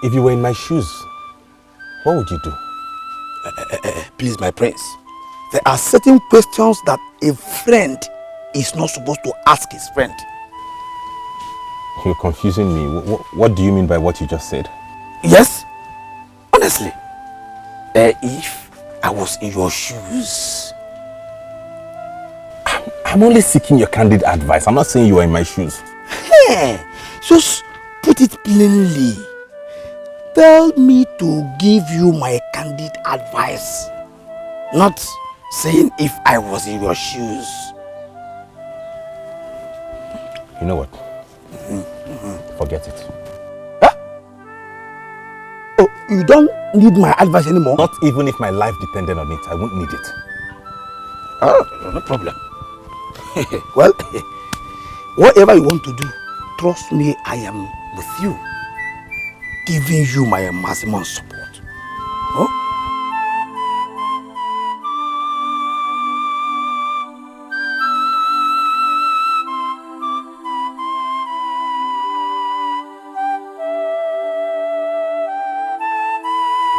If you were in my shoes, what would you do? Please, my prince. There are certain questions that a friend is not supposed to ask his friend. You're confusing me. What do you mean by what you just said? Yes, honestly. If I was in your shoes. I'm only seeking your candid advice. I'm not saying you are in my shoes. Hey, just put it plainly. Tell me to give you my candid advice. Not saying if I was in your shoes. You know what? Forget it. Huh? Oh, you don't need my advice anymore? Not even if my life depended on it. I won't need it. Oh, no problem. Well, whatever you want to do, trust me, I am with you. Giving you my maximum support. Huh?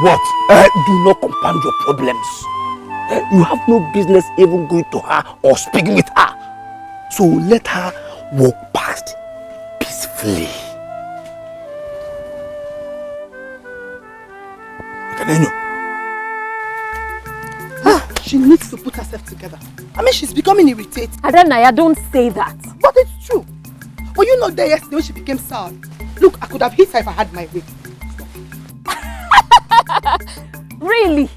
What? Do not compound your problems. You have no business even going to her or speaking with her. So let her walk past peacefully. She needs to put herself together. I mean, she's becoming irritated. Adanaya, don't say that. But it's true. Were you not there yesterday when she became sour? Look, I could have hit her if I had my way. Really?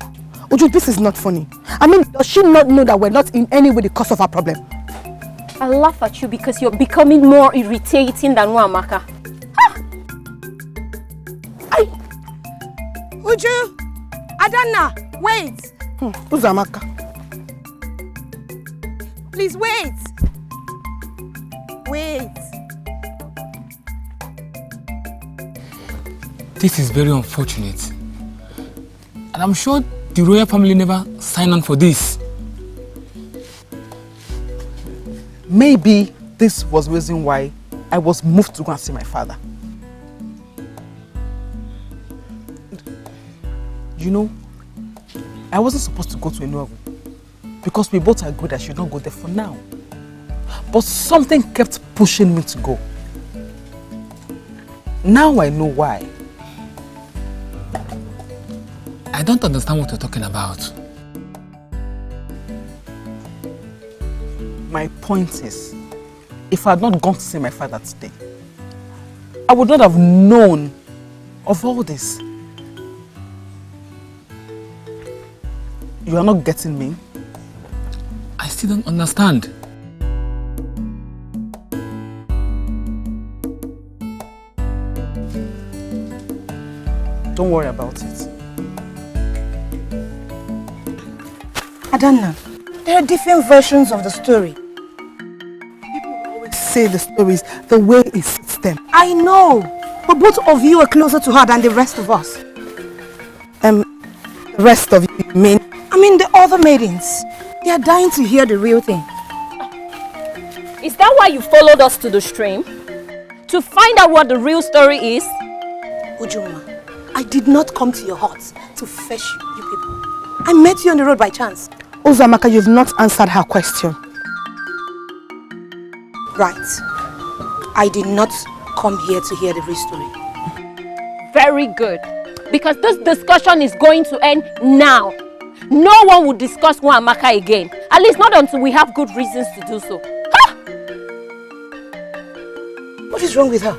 Uju, this is not funny. I mean, does she not know that we're not in any way the cause of her problem? I laugh at you because you're becoming more irritating than Nwamaka. Uju! Adanna, wait! Who's Amaka? Please wait! Wait! This is very unfortunate. And I'm sure the royal family never signed on for this. Maybe this was the reason why I was moved to go and see my father. You know, I wasn't supposed to go to Enuagu because we both agreed I should not go there for now. But something kept pushing me to go. Now I know why. I don't understand what you're talking about. My point is, if I had not gone to see my father today, I would not have known of all this. You are not getting me? I still don't understand. Don't worry about it. Adanna, there are different versions of the story. People always say the stories the way it suits them. I know, but both of you are closer to her than the rest of us. The rest of you mean? I mean the other maidens. They are dying to hear the real thing. Is that why you followed us to the stream? To find out what the real story is? Ujuma, I did not come to your hut to fetch you people. I met you on the road by chance. Uzamaka, you've not answered her question. Right. I did not come here to hear the real story. Very good. Because this discussion is going to end now. No one will discuss Nwamaka again. At least not until we have good reasons to do so. Ha! What is wrong with her?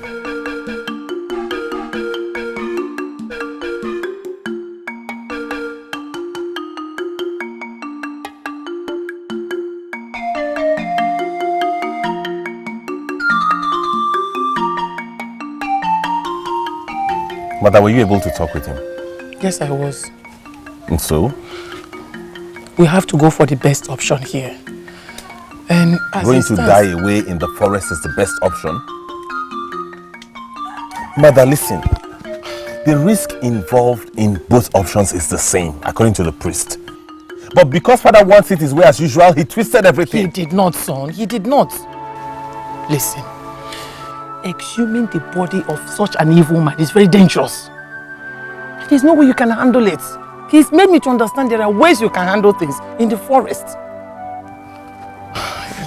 Mother, were you able to talk with him? Yes, I was. And so? We have to go for the best option here. And as Going to die away in the forest is the best option? Mother, listen. The risk involved in both options is the same, according to the priest. But because Father wants it his way as usual, he twisted everything. He did not, son. He did not. Listen. Exhuming the body of such an evil man is very dangerous. There's no way you can handle it. He's made me to understand there are ways you can handle things in the forest.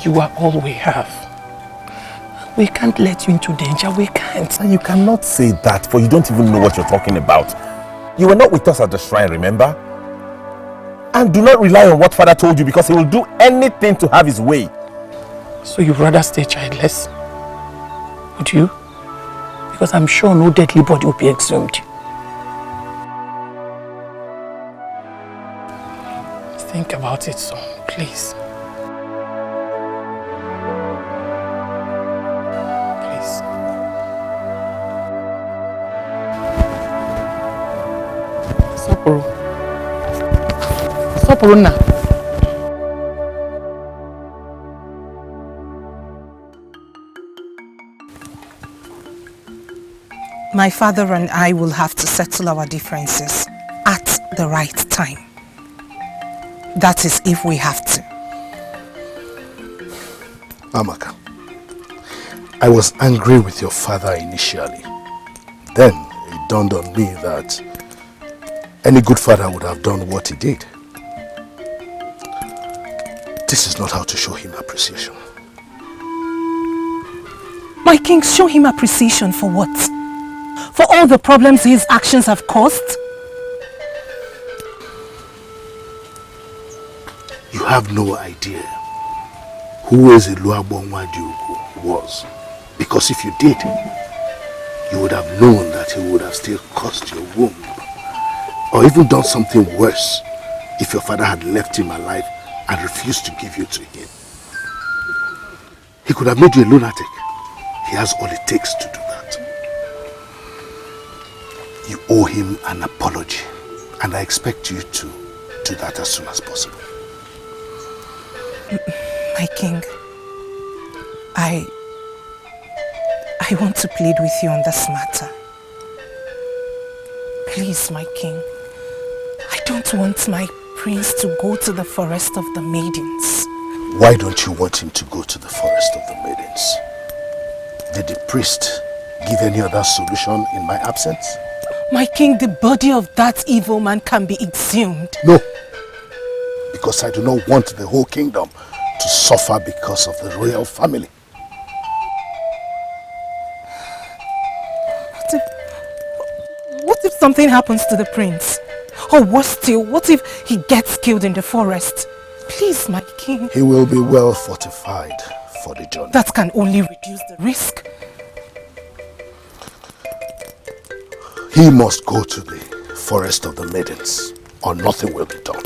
You are all we have. We can't let you into danger. We can't. And you cannot say that, for you don't even know what you're talking about. You were not with us at the shrine, remember? And do not rely on what Father told you, because he will do anything to have his way. So you'd rather stay childless? Would you? Because I'm sure no deadly body will be exhumed. Think about it, son, please. Please. Sopulunna. My father and I will have to settle our differences at the right time. That is, if we have to. Amaka, I was angry with your father initially. Then it dawned on me that any good father would have done what he did. This is not how to show him appreciation. My king, show him appreciation for what? For all the problems his actions have caused? You have no idea who Enuagu was. Because if you did, you would have known that he would have still caused your womb. Or even done something worse if your father had left him alive and refused to give you to him. He could have made you a lunatic. He has all it takes to do that. You owe him an apology, and I expect you to do that as soon as possible. My king, I want to plead with you on this matter. Please, my king, I don't want my prince to go to the forest of the maidens. Why don't you want him to go to the forest of the maidens? Did the priest give any other solution in my absence? My king, the body of that evil man can be exhumed. No, because I do not want the whole kingdom to suffer because of the royal family. What if something happens to the prince? Or worse still, what if he gets killed in the forest? Please, my king. He will be well fortified for the journey. That can only reduce the risk. He must go to the forest of the maidens, or nothing will be done.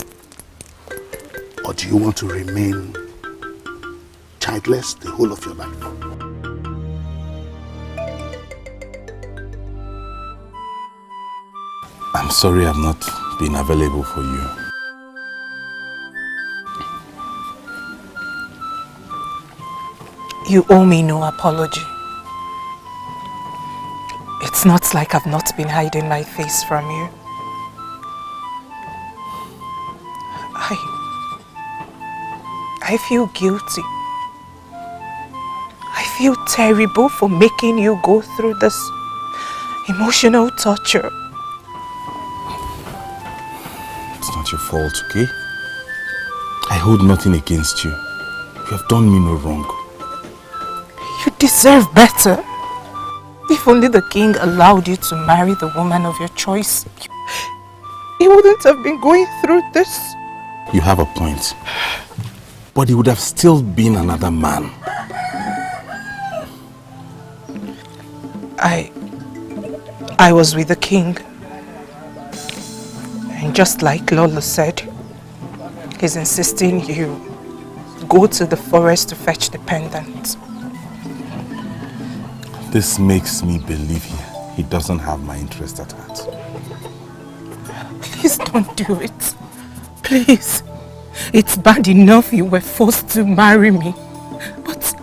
Or do you want to remain childless the whole of your life? I'm sorry I've not been available for you. You owe me no apology. It's not like I've not been hiding my face from you. I feel guilty. I feel terrible for making you go through this emotional torture. It's not your fault, okay? I hold nothing against you. You have done me no wrong. You deserve better. If only the king allowed you to marry the woman of your choice, you wouldn't have been going through this. You have a point. But he would have still been another man. I was with the king. And just like Lola said, he's insisting you go to the forest to fetch the pendant. This makes me believe he doesn't have my interest at heart. Please don't do it. Please. It's bad enough you were forced to marry me. But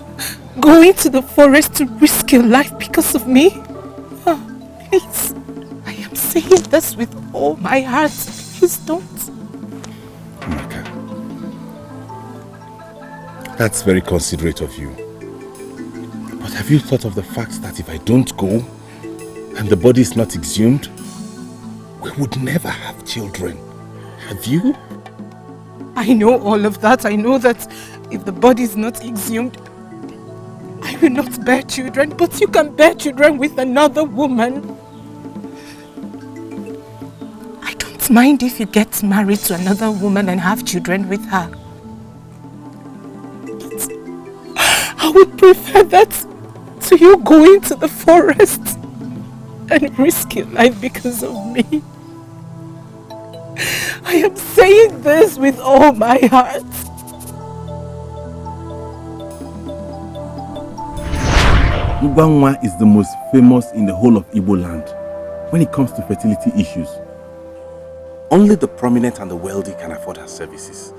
going to the forest to risk your life because of me? Oh, please. I am saying this with all my heart. Please don't. Maka, that's very considerate of you. But have you thought of the fact that if I don't go and the body is not exhumed, We would never have children. Have you? I know all of that. I know that if the body is not exhumed, I will not bear children, but you can bear children with another woman. I don't mind if you get married to another woman and have children with her. But I would prefer that to you going to the forest and risk your life because of me. I am saying this with all my heart. Nwankwo is the most famous in the whole of Igbo land when it comes to fertility issues. Only the prominent and the wealthy can afford her services.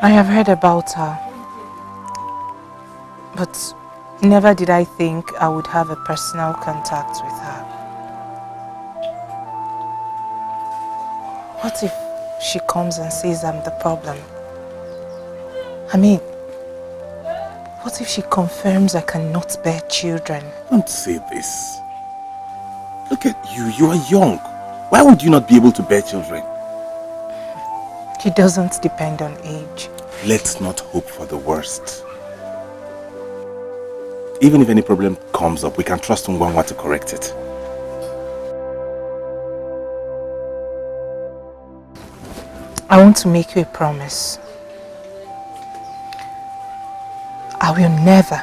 I have heard about her, but never did I think I would have a personal contact with her. What if she comes and says I'm the problem? I mean, what if she confirms I cannot bear children? Don't say this. Look at you, you are young. Why would you not be able to bear children? It doesn't depend on age. Let's not hope for the worst. Even if any problem comes up, we can trust Nwankwo to correct it. I want to make you a promise. I will never,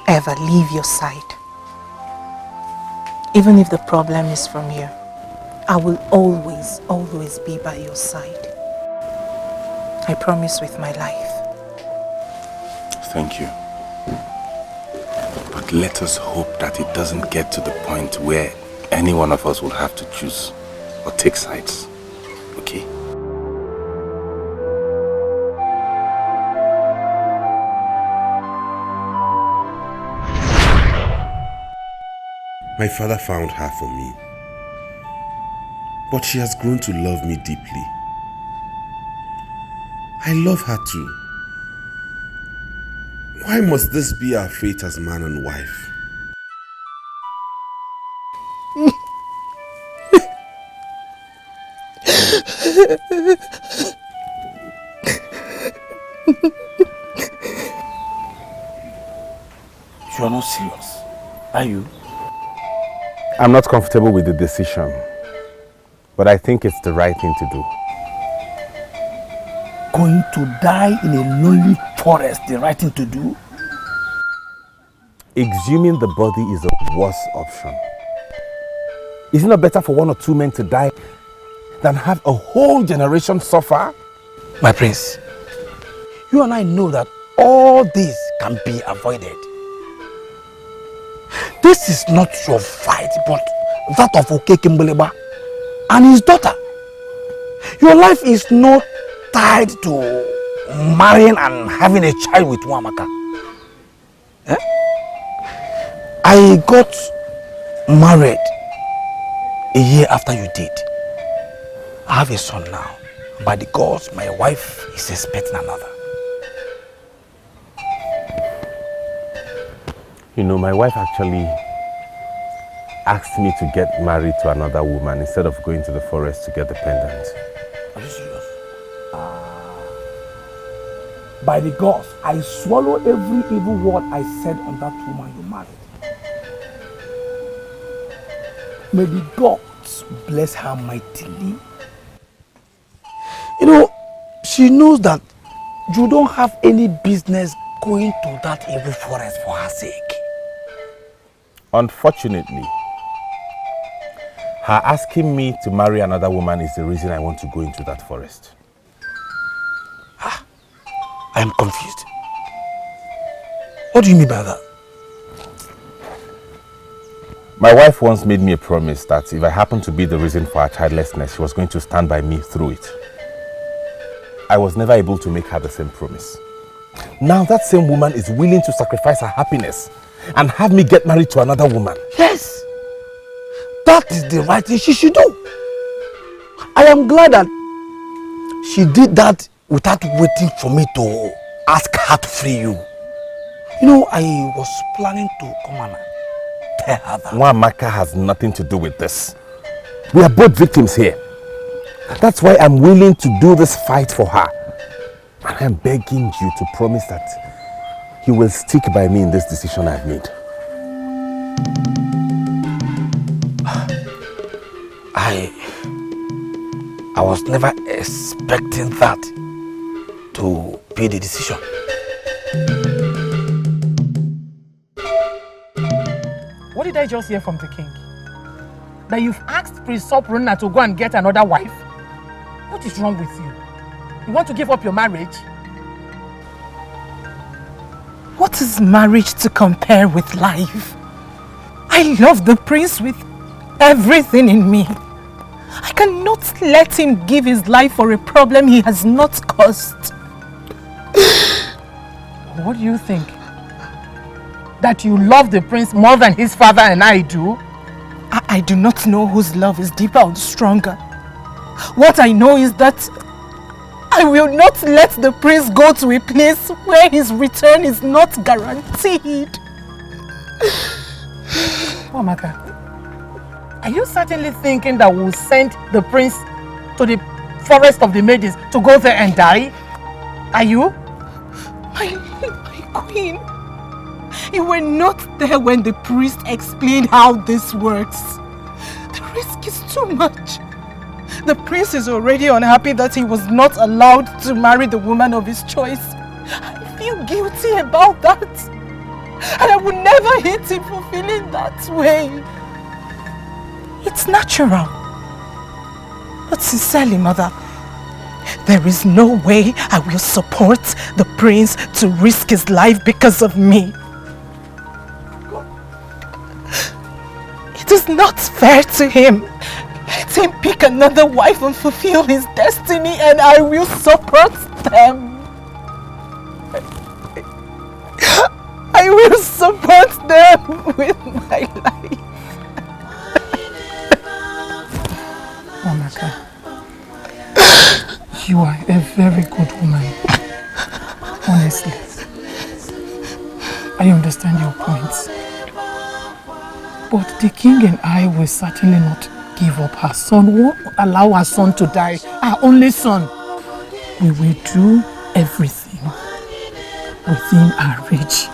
ever leave your side. Even if the problem is from you, I will always, always be by your side. I promise with my life. Thank you. But let us hope that it doesn't get to the point where any one of us will have to choose or take sides. Okay? My father found her for me, but she has grown to love me deeply. I love her too. Why must this be our fate as man and wife? You are not serious, are you? I'm not comfortable with the decision, but I think it's the right thing to do. Going to die in a lonely forest, the right thing to do? Exhuming the body is a worse option. Is it not better for 1 or 2 men to die than have a whole generation suffer? My prince, you and I know that all this can be avoided. This is not your fight, but that of Okekemboleba and his daughter. Your life is not tied to marrying and having a child with Nwamaka. Eh? I got married a year after you did. I have a son now. By the gods, my wife is expecting another. You know, my wife actually asked me to get married to another woman instead of going to the forest to get the pendant. Are you serious? By the gods, I swallow every evil word I said on that woman you married. May the gods bless her mightily. You know, she knows that you don't have any business going to that evil forest for her sake. Unfortunately, her asking me to marry another woman is the reason I want to go into that forest. I am confused. What do you mean by that? My wife once made me a promise that if I happened to be the reason for her childlessness, she was going to stand by me through it. I was never able to make her the same promise. Now that same woman is willing to sacrifice her happiness and have me get married to another woman. Yes, that is the right thing she should do. I am glad that she did that without waiting for me to ask her to free you. You know, I was planning to come and Tell her that. Nwamaka has nothing to do with this. We are both victims here. That's why I'm willing to do this fight for her. And I'm begging you to promise that you will stick by me in this decision I've made. I was never expecting that to be the decision. What did I just hear from the king? That you've asked Prince Sopulunna to go and get another wife? What is wrong with you? You want to give up your marriage? What is marriage to compare with life? I love the prince with everything in me. I cannot let him give his life for a problem he has not caused. What do you think? That you love the prince more than his father and I do? I do not know whose love is deeper or stronger. What I know is that I will not let the prince go to a place where his return is not guaranteed. Nwamaka, are you certainly thinking that we'll send the prince to the forest of the maidens to go there and die? Are you? My queen, you were not there when the priest explained how this works. The risk is too much. The prince is already unhappy that he was not allowed to marry the woman of his choice. I feel guilty about that. And I would never hate him for feeling that way. It's natural. But sincerely, mother, there is no way I will support the prince to risk his life because of me. It is not fair to him. Let him pick another wife and fulfill his destiny, and I will support them. I will support them with my life. Nwamaka, you are a very good woman. Honestly, I understand your points. But the king and I will certainly not give up her son. We won't allow our son to die, our only son. We will do everything within our reach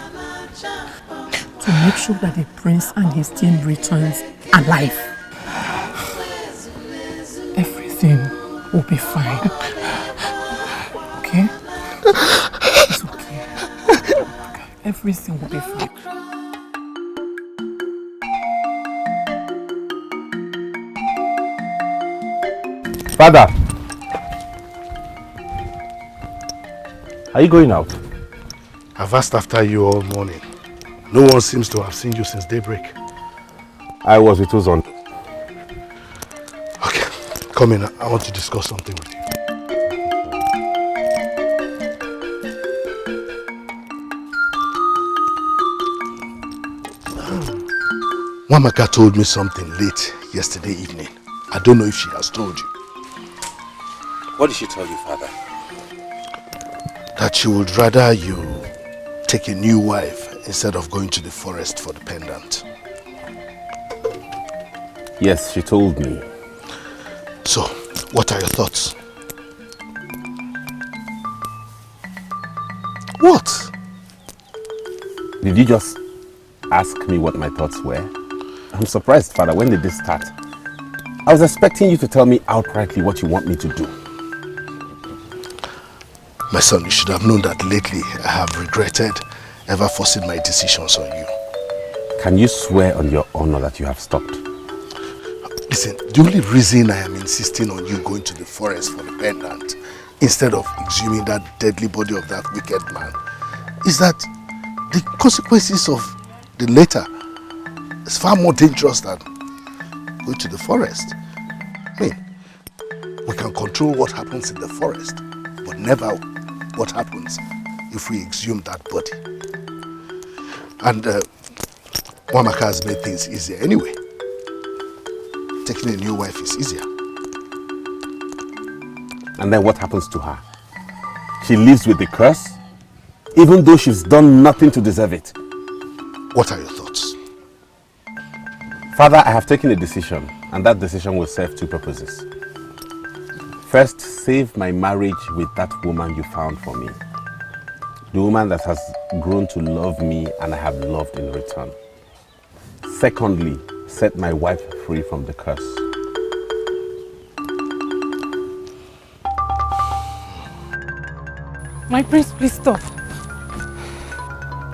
to make sure that the prince and his team returns alive. Everything will be fine. Okay? It's okay. Everything will be fine. Father, are you going out? I've asked after you all morning. No one seems to have seen you since daybreak. I was with Uzon. Okay, come in. I want to discuss something with you. Nwamaka told me something late yesterday evening. I don't know if she has told you. What did she tell you, Father? That she would rather you take a new wife instead of going to the forest for the pendant. Yes, she told me. So, what are your thoughts? What? Did you just ask me what my thoughts were? I'm surprised, Father. When did this start? I was expecting you to tell me outrightly what you want me to do. My son, you should have known that lately I have regretted ever forcing my decisions on you. Can you swear on your honor that you have stopped? Listen, the only reason I am insisting on you going to the forest for the pendant instead of exhuming that deadly body of that wicked man is that the consequences of the latter is far more dangerous than going to the forest. I mean, we can control what happens in the forest, but never what happens if we exhume that body. And Nwamaka has made things easier anyway. Taking a new wife is easier. And then what happens to her? She lives with the curse, even though she's done nothing to deserve it. What are your thoughts? Father, I have taken a decision, and that decision will serve two purposes. First, save my marriage with that woman you found for me. The woman that has grown to love me and I have loved in return. Secondly, set my wife free from the curse. My prince, please stop.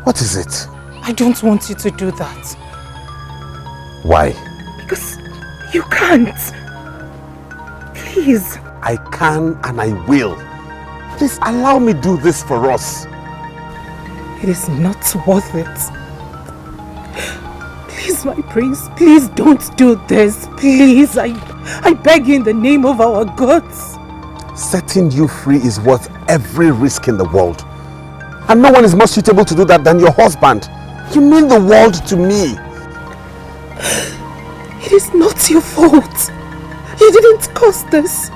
What is it? I don't want you to do that. Why? Because you can't. Please. I can and I will. Please allow me do this for us. It is not worth it. Please, my prince, please don't do this. Please, I beg you in the name of our gods. Setting you free is worth every risk in the world. And no one is more suitable to do that than your husband. You mean the world to me. It is not your fault. You didn't cause this.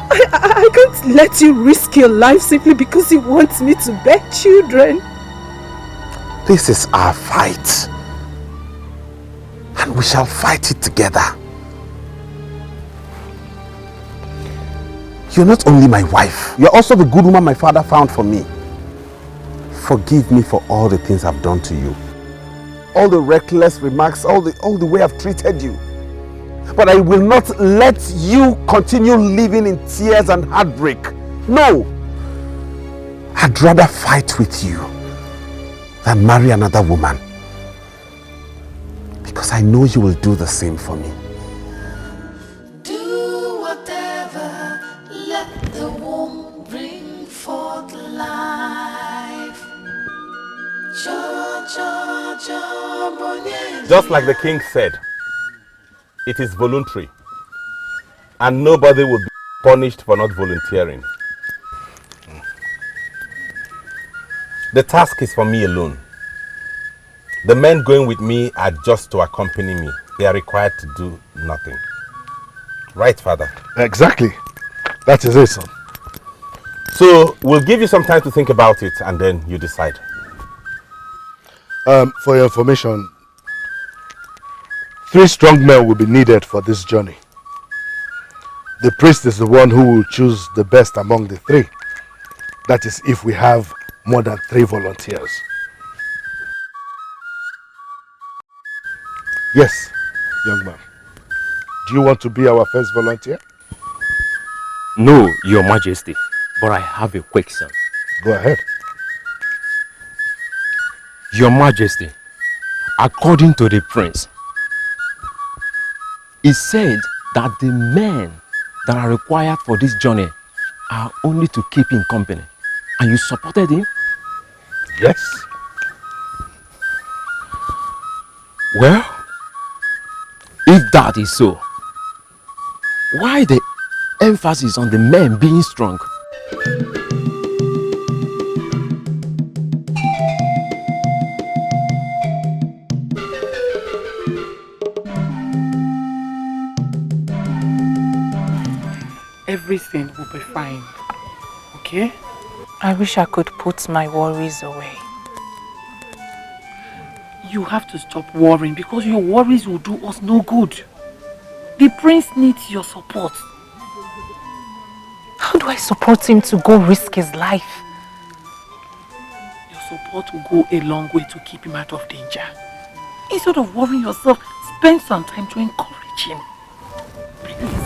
I can't let you risk your life simply because you want me to bear children. This is our fight. And we shall fight it together. You're not only my wife, you're also the good woman my father found for me. Forgive me for all the things I've done to you. All the reckless remarks, all the way I've treated you. But I will not let you continue living in tears and heartbreak. No! I'd rather fight with you than marry another woman. Because I know you will do the same for me. Do whatever, let the womb bring forth life. Just like the king said, it is voluntary, and nobody will be punished for not volunteering. The task is for me alone. The men going with me are just to accompany me. They are required to do nothing. Right, Father? Exactly. That is it, son. So, we'll give you some time to think about it, and then you decide. For your information, 3 strong men will be needed for this journey. The priest is the one who will choose the best among the 3. That is if we have more than 3 volunteers. Yes, young man. Do you want to be our first volunteer? No, Your Majesty, but I have a question. Go ahead. Your Majesty, according to the prince, he said that the men that are required for this journey are only to keep him company. And you supported him? Yes. Well, if that is so, why the emphasis on the men being strong? Everything will be fine, okay? I wish I could put my worries away. You have to stop worrying because your worries will do us no good. The prince needs your support. How do I support him to go risk his life? Your support will go a long way to keep him out of danger. Instead of worrying yourself, spend some time to encourage him. Please.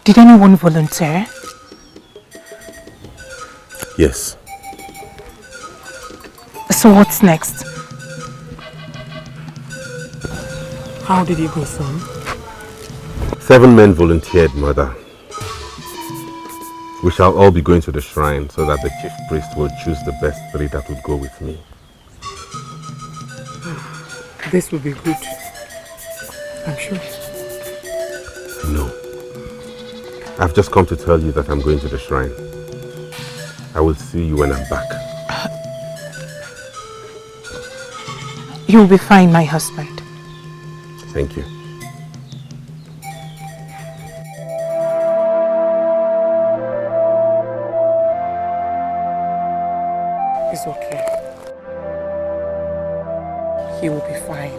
Did anyone volunteer? Yes. So what's next? How did it go, son? 7 men volunteered, Mother. We shall all be going to the shrine so that the chief priest will choose the best 3 that would go with me. This will be good. I'm sure. No. I've just come to tell you that I'm going to the shrine. I will see you when I'm back. You'll be fine, my husband. Thank you. he will be fine.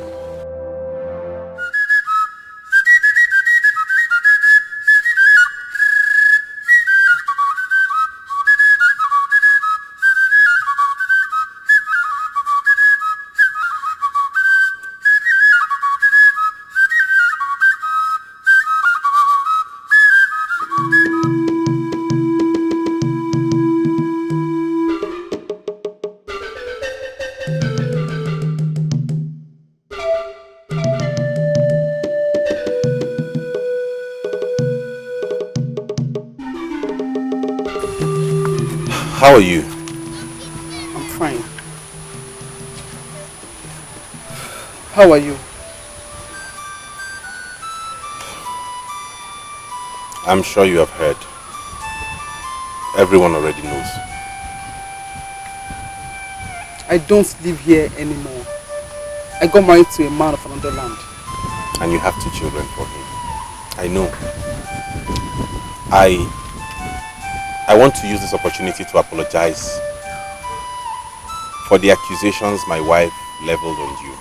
How are you? I'm fine. How are you? I'm sure you have heard. Everyone already knows. I don't live here anymore. I got married to a man of another land. And you have 2 children for him. I know. I want to use this opportunity to apologize for the accusations my wife leveled on you.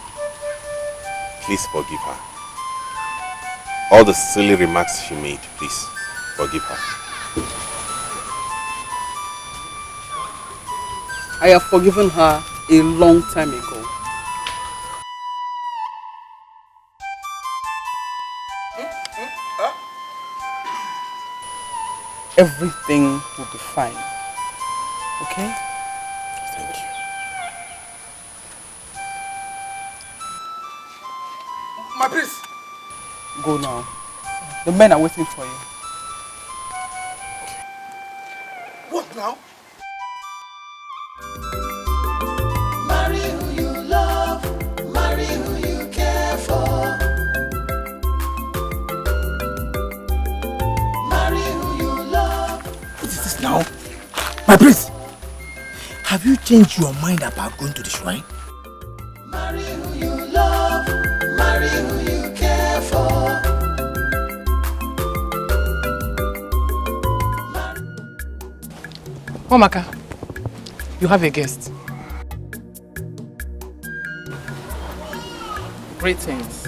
Please forgive her. All the silly remarks she made, please forgive her. I have forgiven her a long time ago. Everything will be fine. Okay? Thank you. My prince! Go now. The men are waiting for you. What now? Marry who you love, marry who you care for. Marry who you love. What is this now? My prince, have you changed your mind about going to the shrine? Marry who you love, marry who you care for. Omaka, you have a guest. Greetings.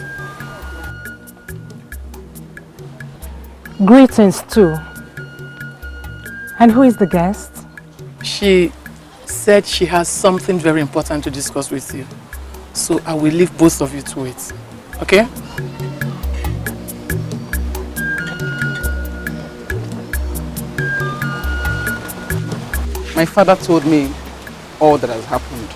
Greetings too. And who is the guest? She said she has something very important to discuss with you. So I will leave both of you to it. Okay? My father told me all that has happened.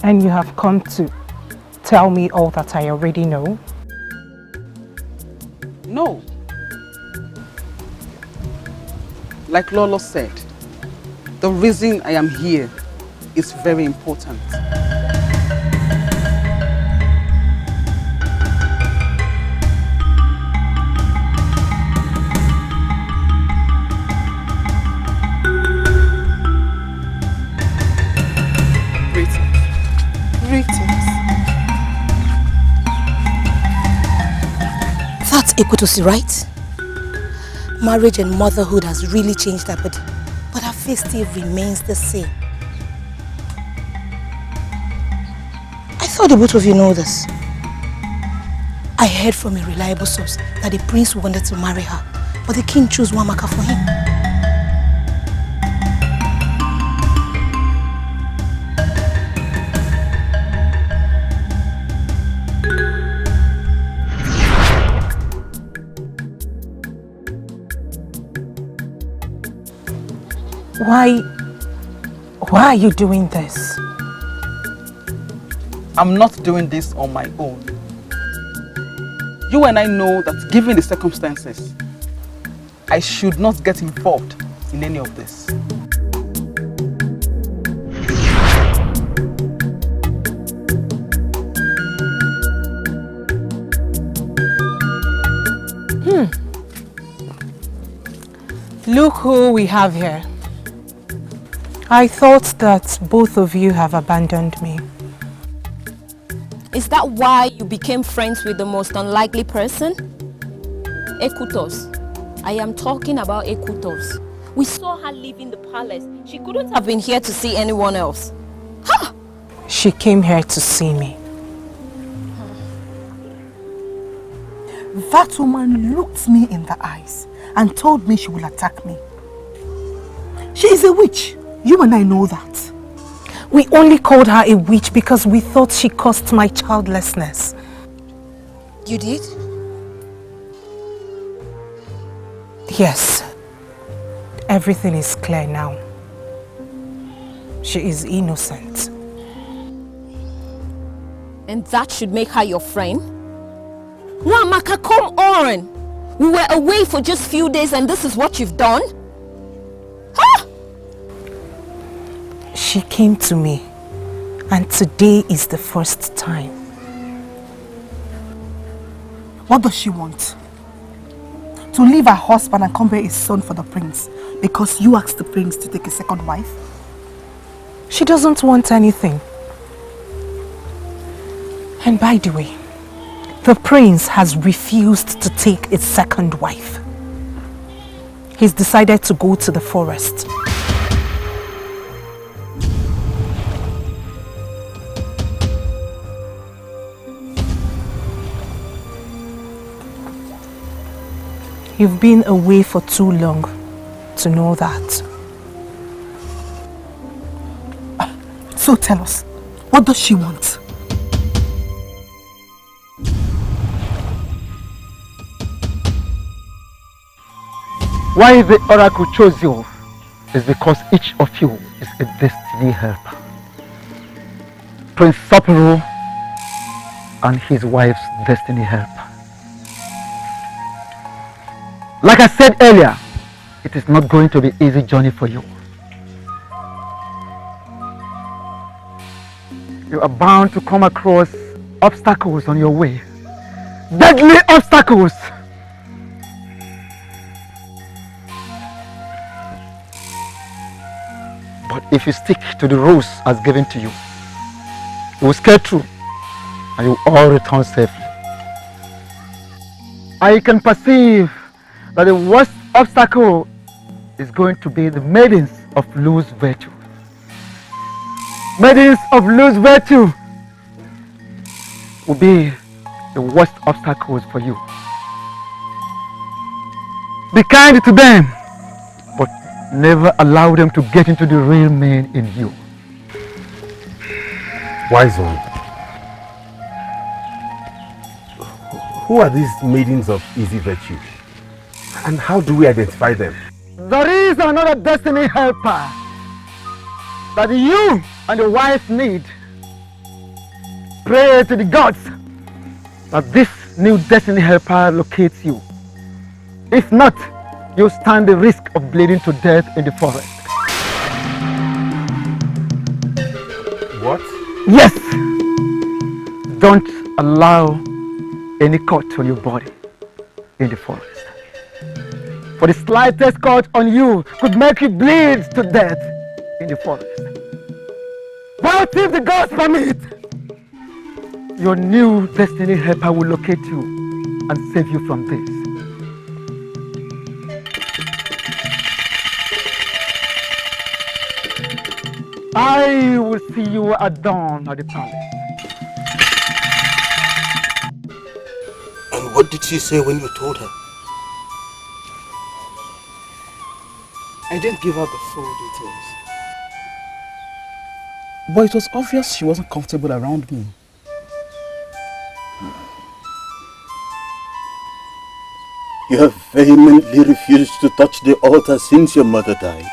And you have come to tell me all that I already know? No. Like Lolo said, the reason I am here is very important. That's Ekutosi, right? Marriage and motherhood has really changed her, but her face still remains the same. I thought the both of you know this. I heard from a reliable source that the prince wanted to marry her, but the king chose Wamaka for him. Why are you doing this? I'm not doing this on my own. You and I know that given the circumstances, I should not get involved in any of this. Look who we have here. I thought that both of you have abandoned me. Is that why you became friends with the most unlikely person? Ekutos. I am talking about Ekutos. We saw her leaving the palace. She couldn't have been here to see anyone else. Huh? She came here to see me. That woman looked me in the eyes and told me she will attack me. She is a witch. You and I know that. We only called her a witch because we thought she caused my childlessness. You did? Yes. Everything is clear now. She is innocent. And that should make her your friend? Nwamaka, come on! We were away for just few days and this is what you've done? Huh? She came to me, and today is the first time. What does she want? To leave her husband and come bear a son for the prince because you asked the prince to take a second wife? She doesn't want anything. And by the way, the prince has refused to take a second wife. He's decided to go to the forest. You've been away for too long to know that. So tell us, what does she want? Why the oracle chose you is because each of you is a destiny helper. Prince Sopulunna and his wife's destiny helper. Like I said earlier, it is not going to be an easy journey for you. You are bound to come across obstacles on your way. Deadly obstacles! But if you stick to the rules as given to you, you will scale through and you will all return safely. I can perceive that the worst obstacle is going to be the maidens of loose virtue. Maidens of loose virtue will be the worst obstacles for you. Be kind to them, but never allow them to get into the real man in you. Wise one. Who are these maidens of easy virtue? And how do we identify them? There is another destiny helper that you and your wife need. Pray to the gods that this new destiny helper locates you. If not, you stand the risk of bleeding to death in the forest. What? Yes! Don't allow any cut on your body in the forest. For the slightest cut on you could make you bleed to death in the forest. But if the gods permit, your new destiny helper will locate you and save you from this. I will see you at dawn at the palace. And what did she say when you told her? I didn't give her the full details. But it was obvious she wasn't comfortable around me. You have vehemently refused to touch the altar since your mother died.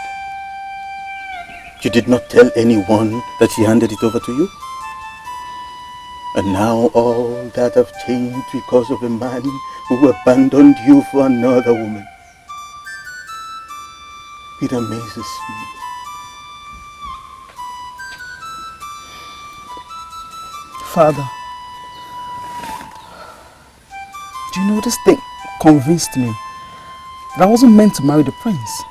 You did not tell anyone that she handed it over to you? And now all that have changed because of a man who abandoned you for another woman. It amazes me. Father, do you know this thing convinced me that I wasn't meant to marry the prince.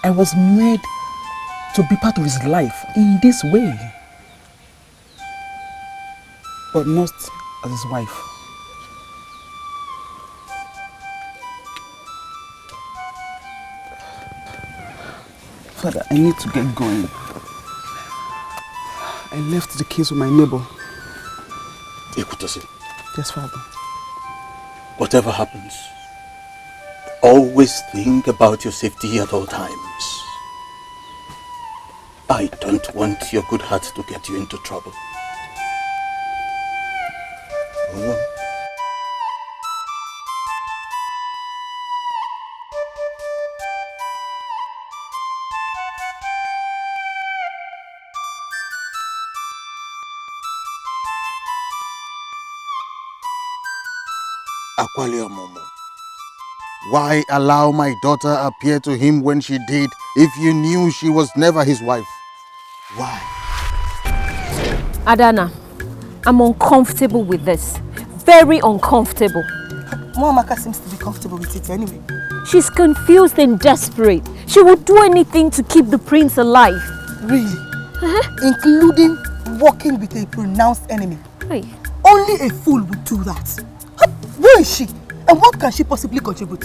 I was made to be part of his life in this way, but not as his wife. Father, I need to get going. I left the keys with my neighbor. Ekutosi. Yes, Father. Whatever happens, always think about your safety at all times. I don't want your good heart to get you into trouble. Akwaliomumu, why allow my daughter appear to him when she did if you knew she was never his wife? Why? Adana, I'm uncomfortable with this. Very uncomfortable. Mwamaka seems to be comfortable with it anyway. She's confused and desperate. She would do anything to keep the prince alive. Really? Including working with a pronounced enemy? Hey. Only a fool would do that. Who is she? And what can she possibly contribute?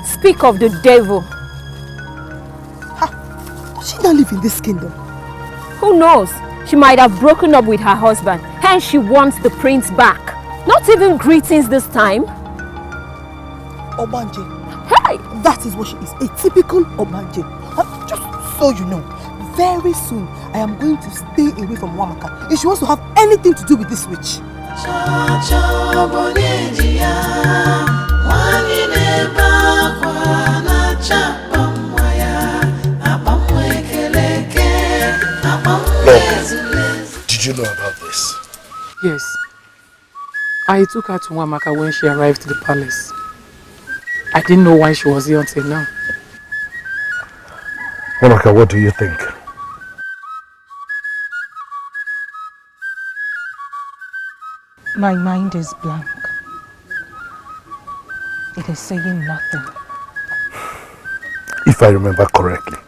Speak of the devil. Does she not live in this kingdom? Who knows? She might have broken up with her husband. Hence she wants the prince back. Not even greetings this time. Obanje. Hey! That is what she is. A typical Obanje. Just so you know, very soon I am going to stay away from Wamaka if she wants to have anything to do with this witch. Did you know about this? Yes. I took her to Wamaka when she arrived at the palace. I didn't know why she was here until now. Wamaka, what do you think? My mind is blank. It is saying nothing. If I remember correctly,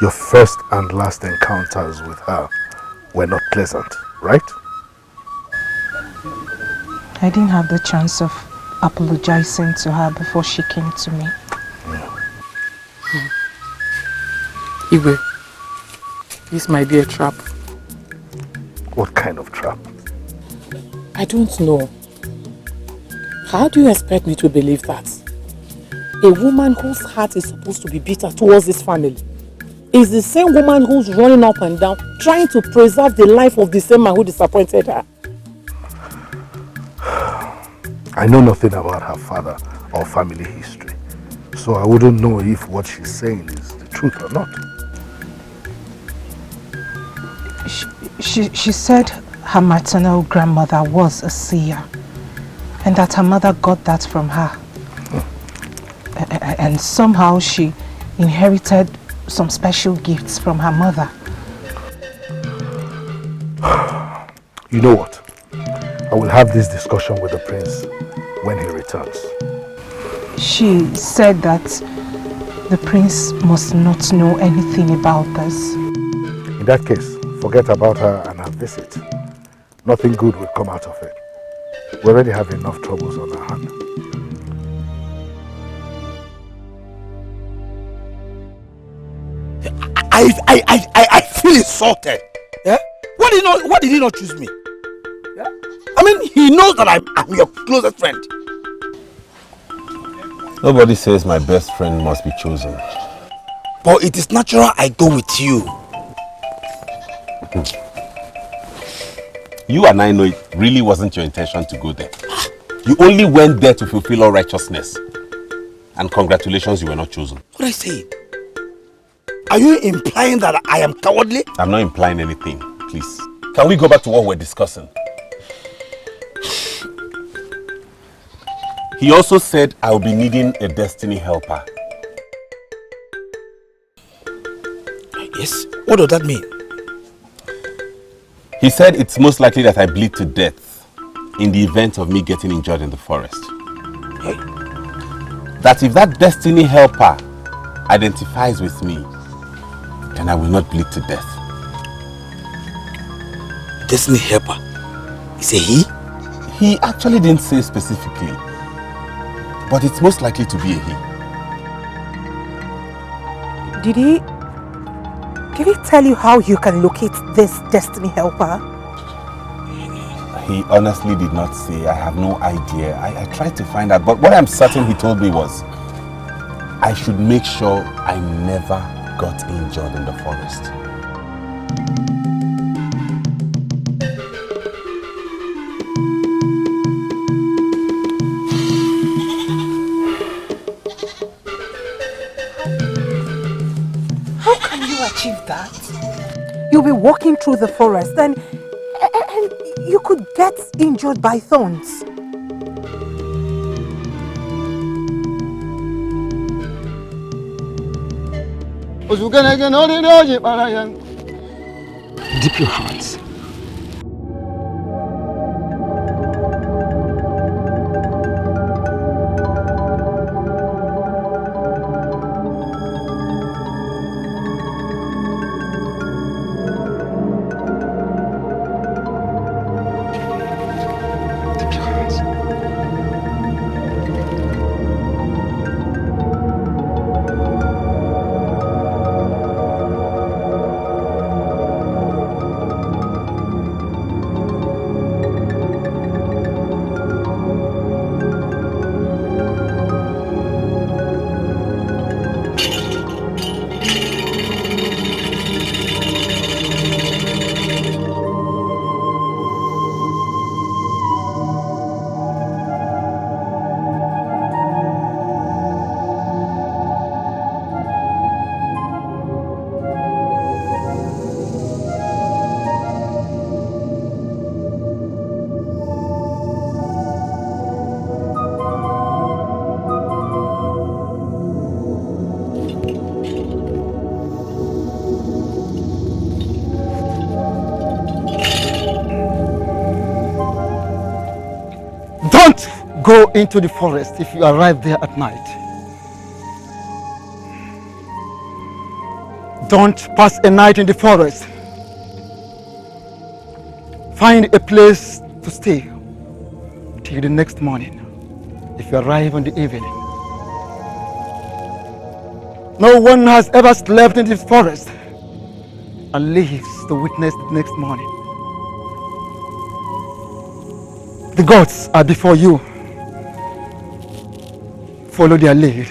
your first and last encounters with her were not pleasant, right? I didn't have the chance of apologizing to her before she came to me. Igwe, this might be a trap. What kind of trap? I don't know. How do you expect me to believe that? A woman whose heart is supposed to be bitter towards this family is the same woman who's running up and down trying to preserve the life of the same man who disappointed her. I know nothing about her father or family history, so I wouldn't know if what she's saying is the truth or not. She said her maternal grandmother was a seer and that her mother got that from her. And somehow she inherited some special gifts from her mother. You know what? I will have this discussion with the prince when he returns. She said that the prince must not know anything about this. In that case, forget about her and her visit. Nothing good will come out of it. We already have enough troubles on our hand. I feel insulted. Yeah? Why did he not choose me? Yeah? I mean, he knows that I'm your closest friend. Nobody says my best friend must be chosen. But it is natural I go with you. You and I know it really wasn't your intention to go there. You only went there to fulfill all righteousness. And congratulations, you were not chosen. What I say? Are you implying that I am cowardly? I'm not implying anything, please. Can we go back to what we're discussing? He also said I will be needing a destiny helper. Yes? What does that mean? He said it's most likely that I bleed to death in the event of me getting injured in the forest. Hey. That if that destiny helper identifies with me, then I will not bleed to death. Destiny helper? Is it he? He actually didn't say specifically, but it's most likely to be a he. Did he tell you how you can locate this destiny helper? He honestly did not say. I have no idea. I tried to find out, but what I'm certain he told me was I should make sure I never got injured in the forest. How can you achieve that? You'll be walking through the forest and you could get injured by thorns. Dip your hands. Don't go into the forest if you arrive there at night. Don't pass a night in the forest. Find a place to stay till the next morning if you arrive in the evening. No one has ever slept in this forest and lives to witness the next morning. The gods are before you. Follow their lead.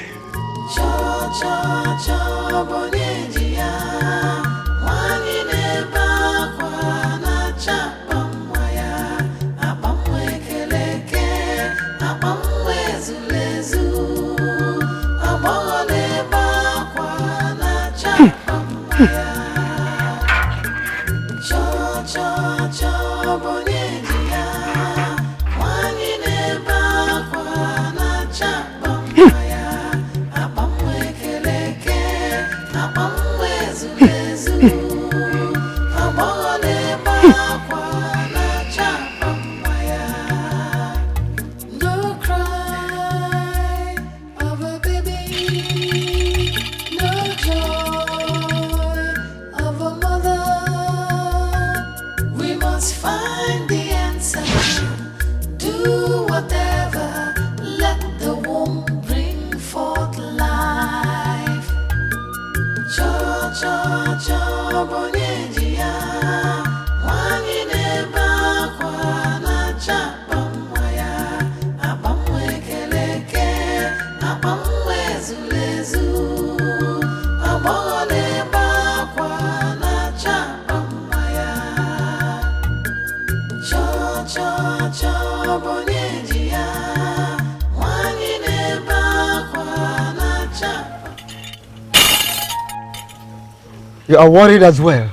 You are worried as well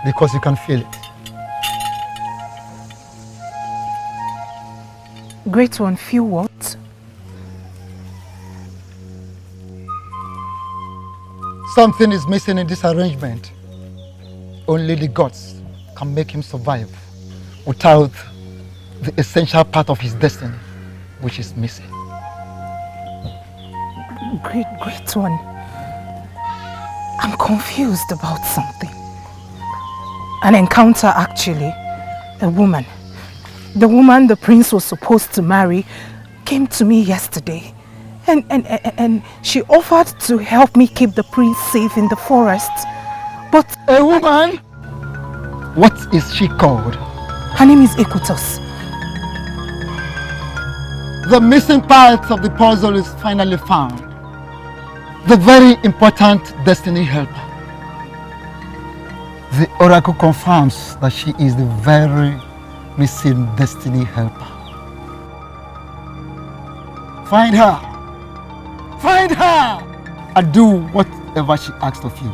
because you can feel it. Great one, feel what? Something is missing in this arrangement. Only the gods can make him survive without the essential part of his destiny, which is missing. Great one. I'm confused about something. An encounter, actually. A woman. The woman the prince was supposed to marry came to me yesterday And she offered to help me keep the prince safe in the forest. But a woman? What is she called? Her name is Equitos. The missing part of the puzzle is finally found. The very important destiny helper. The oracle confirms that she is the very missing destiny helper. Find her! Find her! And do whatever she asks of you.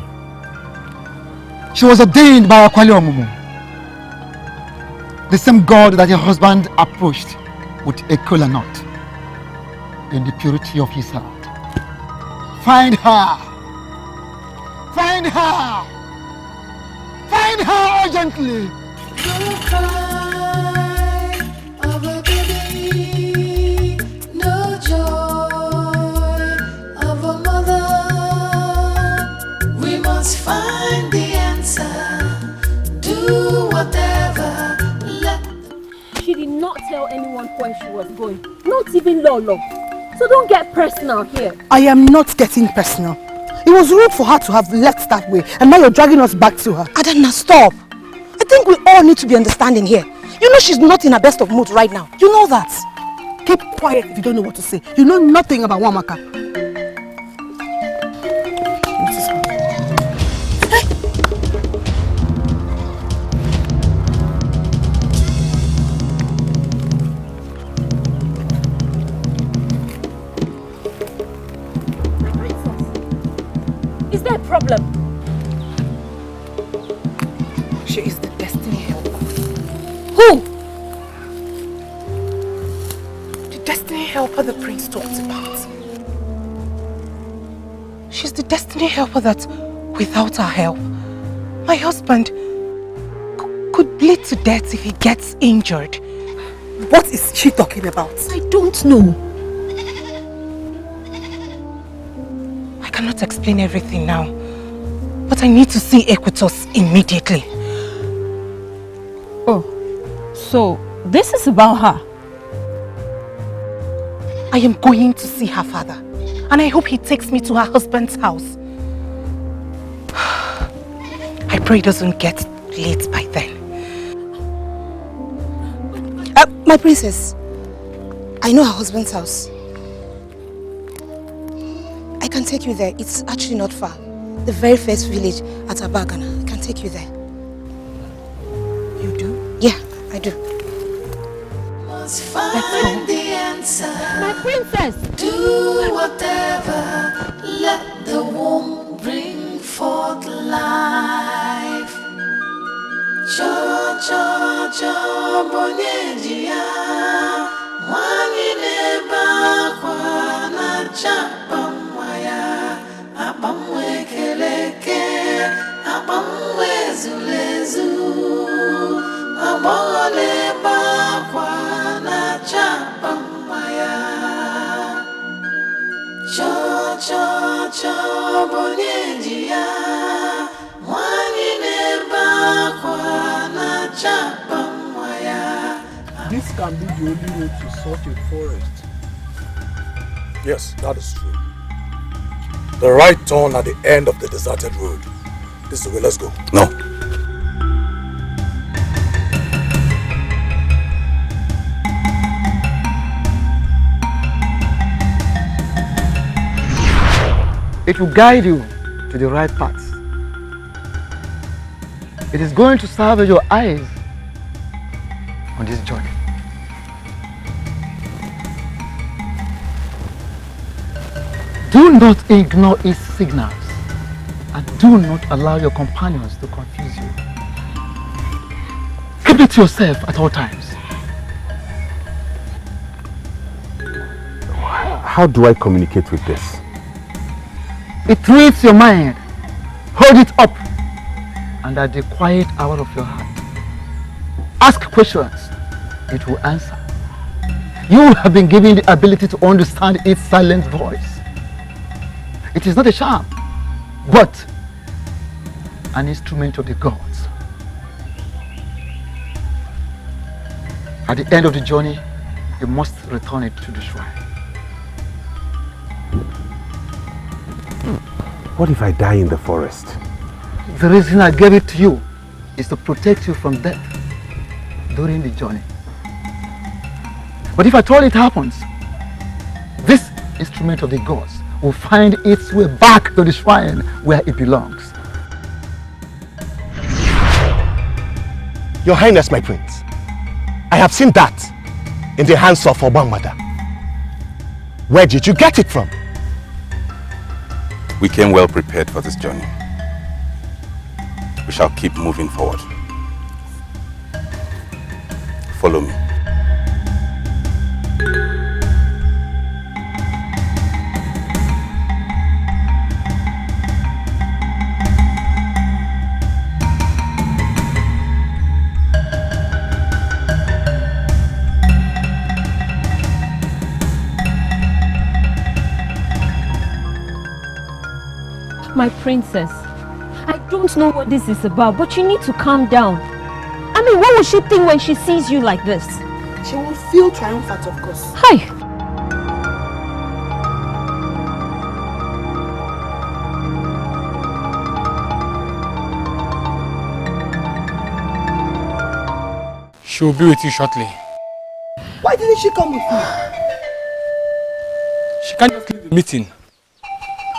She was ordained by Akwaliomumu, the same god that your husband approached with a kola nut in the purity of his heart. Find her! Find her! Find her urgently! No cry of a baby, no joy of a mother. We must find the answer. Do whatever. She did not tell anyone where she was going. Not even Lolo. So don't get personal here. I am not getting personal. It was rude for her to have left that way, and now you're dragging us back to her. Adanna, stop. I think we all need to be understanding here. You know she's not in her best of mood right now. You know that. Keep quiet if you don't know what to say. You know nothing about Wamaka. Is there a problem? She is the destiny helper. Who? The destiny helper the prince talked about. She's the destiny helper that, without her help, my husband could bleed to death if he gets injured. What is she talking about? I don't know. I cannot explain everything now, but I need to see Equitos immediately. Oh, so this is about her? I am going to see her father, and I hope he takes me to her husband's house. I pray it doesn't get late by then. My princess, I know her husband's house. I can take you there. It's actually not far. The very first village at Abagana. I can take you there. You do? Yeah, I do. Must find the answer. My princess! Do whatever. Let the womb bring forth life. Cho cho cho bonyejiya. Wangi neba kwa na chapamwaya. Abamwe keleke. Abamwe zulezu. Abole bakwa na chapamwaya. Cho cho cho bonyejiya. Wangi neba kwa na chapamwaya. This can be the only way to such a forest. Yes, that is true. The right turn at the end of the deserted road. This is the way, let's go. No. It will guide you to the right path. It is going to serve as your eyes on this journey. Do not ignore its signals, and do not allow your companions to confuse you. Keep it to yourself at all times. How do I communicate with this? It reads your mind. Hold it up, and at the quiet hour of your heart, ask questions. It will answer. You have been given the ability to understand its silent voice. It is not a charm, but an instrument of the gods. At the end of the journey, you must return it to the shrine. What if I die in the forest? The reason I gave it to you is to protect you from death during the journey. But if at all it happens, this instrument of the gods will find its way back to the shrine where it belongs. Your Highness, my prince, I have seen that in the hands of Obamada. Where did you get it from? We came well prepared for this journey. We shall keep moving forward. Follow me. My princess, I don't know what this is about, but you need to calm down. I mean, what will she think when she sees you like this? She will feel triumphant, of course. Hi. She will be with you shortly. Why didn't she come with me? She can't just leave the meeting.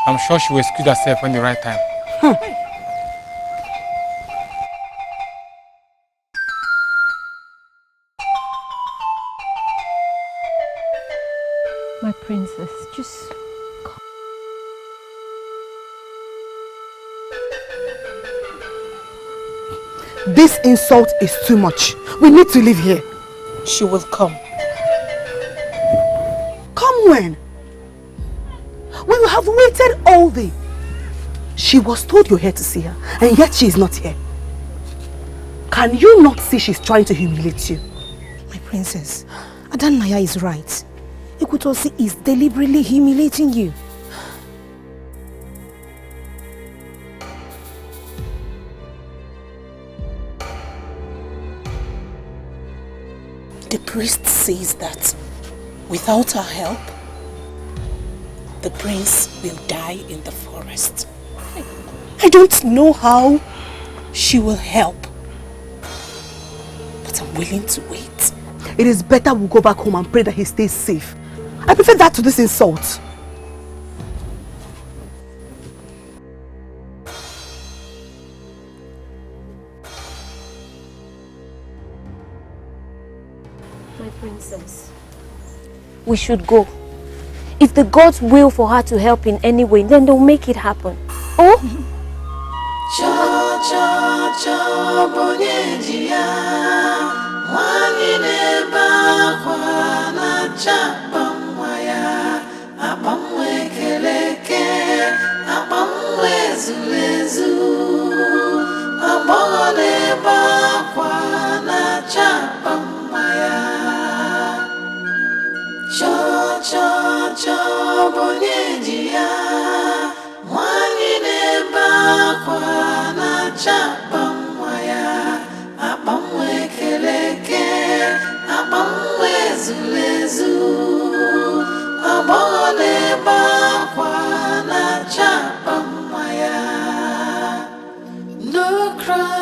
I'm sure she will excuse herself when the right time. My princess, just... This insult is too much. We need to leave here. She will come. Come when? We will have waited all day. She was told you're here to see her, and yet she is not here. Can you not see she's trying to humiliate you? My princess, Adanaya is right. Ikutosi is deliberately humiliating you. The priest says that without our help, the prince will die in the forest. I don't know how she will help, but I'm willing to wait. It is better we go back home and pray that he stays safe. I prefer that to this insult. My princess, we should go. If the gods will for her to help in any way, then they'll make it happen. Oh? No cry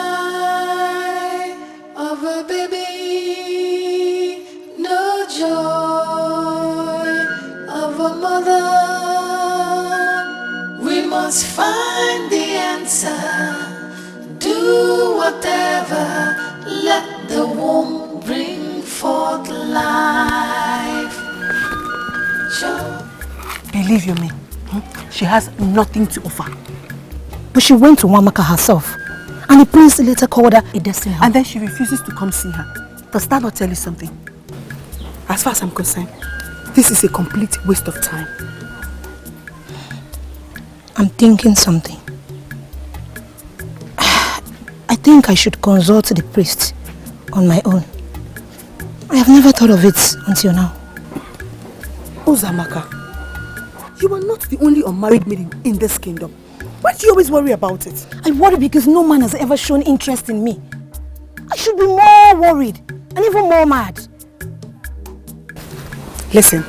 of a baby, no joy of a mother. We must find the answer. Do whatever, let the womb bring forth life. Believe you me, she has nothing to offer. But she went to Wamaka herself, and the prince later called her a destiny helper. And then she refuses to come see her. Does that not tell you something? As far as I'm concerned, this is a complete waste of time. I'm thinking something. I think I should consult the priest on my own. I have never thought of it until now. Uzamaka, you are not the only unmarried maiden in this kingdom. Why do you always worry about it? I worry because no man has ever shown interest in me. I should be more worried and even more mad. Listen,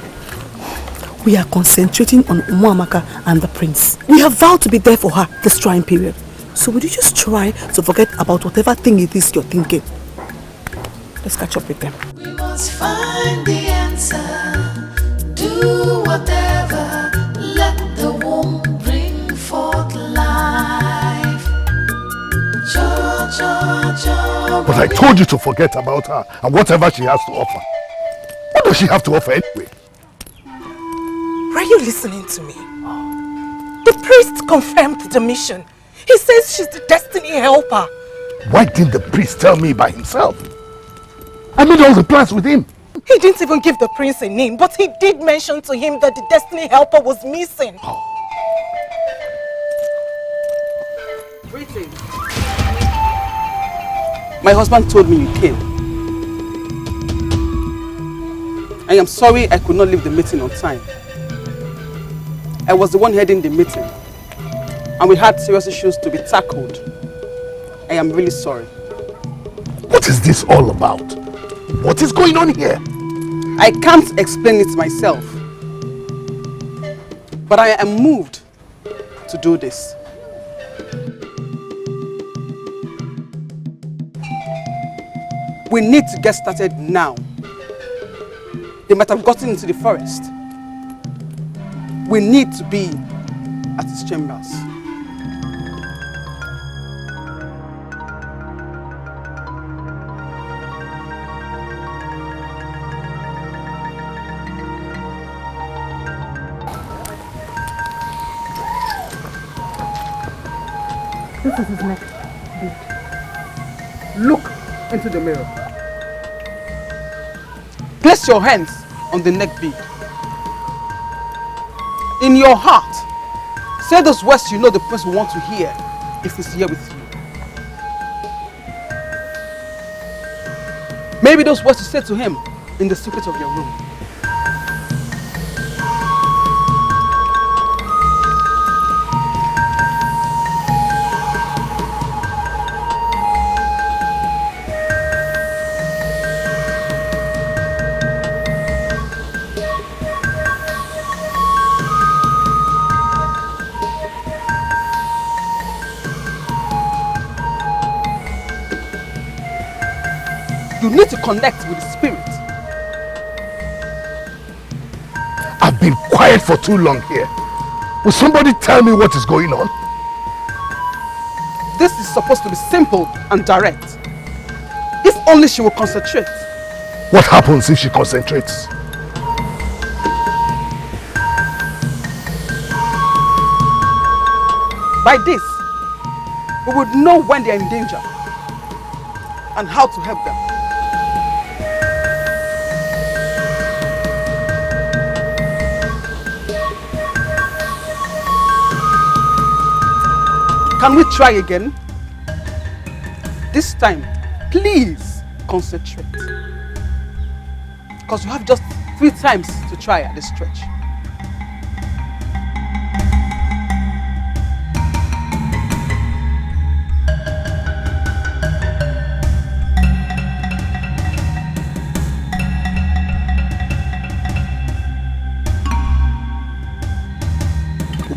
We are concentrating on Umuamaka and the prince. We have vowed to be there for her this trying period. So would you just try to forget about whatever thing it is you're thinking? Let's catch up with them. We must find the answer. Do whatever. Let the womb bring forth life. But I told you to forget about her and whatever she has to offer. What does she have to offer anyway? Are you listening to me? The priest confirmed the mission. He says she's the destiny helper. Why didn't the priest tell me by himself? I made all the plans with him. He didn't even give the prince a name, but he did mention to him that the destiny helper was missing. Greetings. My husband told me you came. I am sorry I could not leave the meeting on time. I was the one heading the meeting, and we had serious issues to be tackled. I am really sorry. What is this all about? What is going on here? I can't explain it myself, but I am moved to do this. We need to get started now. They might have gotten into the forest. We need to be at his chambers. This is his neck bead. Look into the mirror. Place your hands on the neck bead. In your heart, say those words you know the prince will want to hear if he's here with you. Maybe those words you say to him in the secret of your room. You need to connect with the spirit. I've been quiet for too long here. Will somebody tell me what is going on? This is supposed to be simple and direct. If only she will concentrate. What happens if she concentrates? By this, we would know when they are in danger and how to help them. Can we try again? This time, please concentrate. Because you have just 3 times to try at this stretch.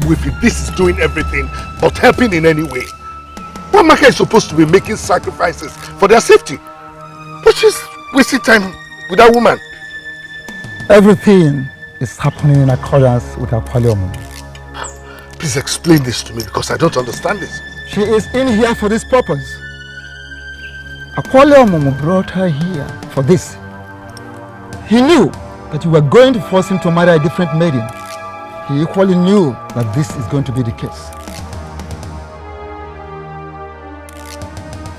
If this is doing everything but helping in any way, Nwamaka is supposed to be making sacrifices for their safety, but she's wasting time with that woman. Everything is happening in accordance with Akwaliomumu. Please explain this to me because I don't understand this. She is in here for this purpose. Akwaliomumu brought her here for this. He knew that you were going to force him to marry a different maiden. He equally knew that this is going to be the case.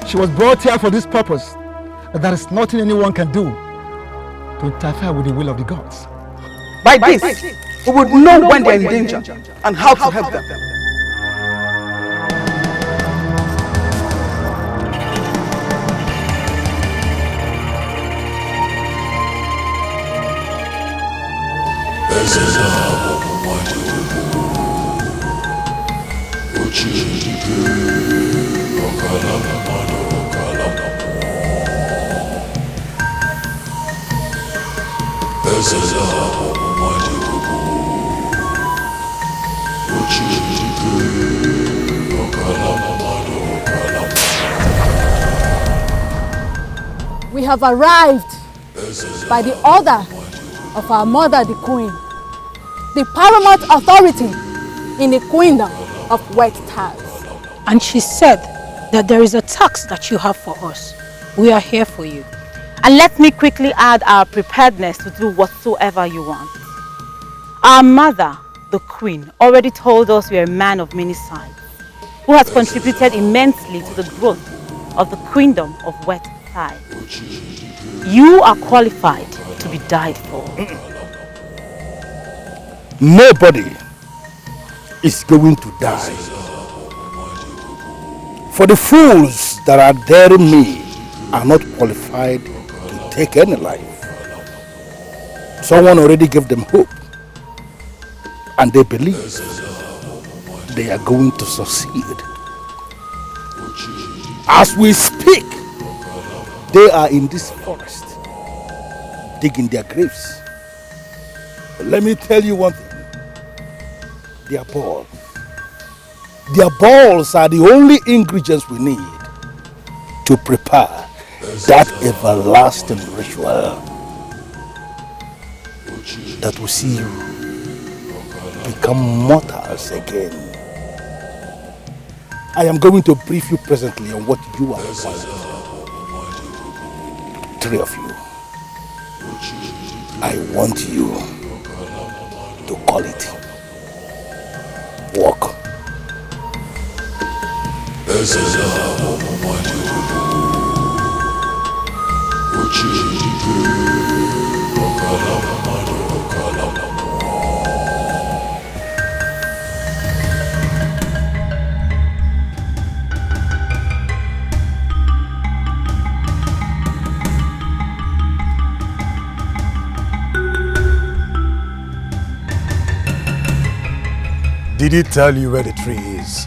She was brought here for this purpose, and there is nothing anyone can do to interfere with the will of the gods. By this, we would know when they are in danger and how to help them. We have arrived by the order of our mother, the queen, the paramount authority in the queendom of West House. And she said that there is a task that you have for us. We are here for you. And let me quickly add our preparedness to do whatsoever you want. Our mother, the queen, already told us you're a man of many sides, who has contributed immensely to the growth of the queendom of West Side. You are qualified to be died for. Nobody is going to die. For the fools that are daring me are not qualified to take any life. Someone already gave them hope, and they believe they are going to succeed. As we speak, they are in this forest, digging their graves. Let me tell you one thing. Their balls. Their balls are the only ingredients we need to prepare that everlasting ritual that will see you become mortals again. I am going to brief you presently on what you are required. 3 of you. I want you to call it walk. Did he tell you where the tree is?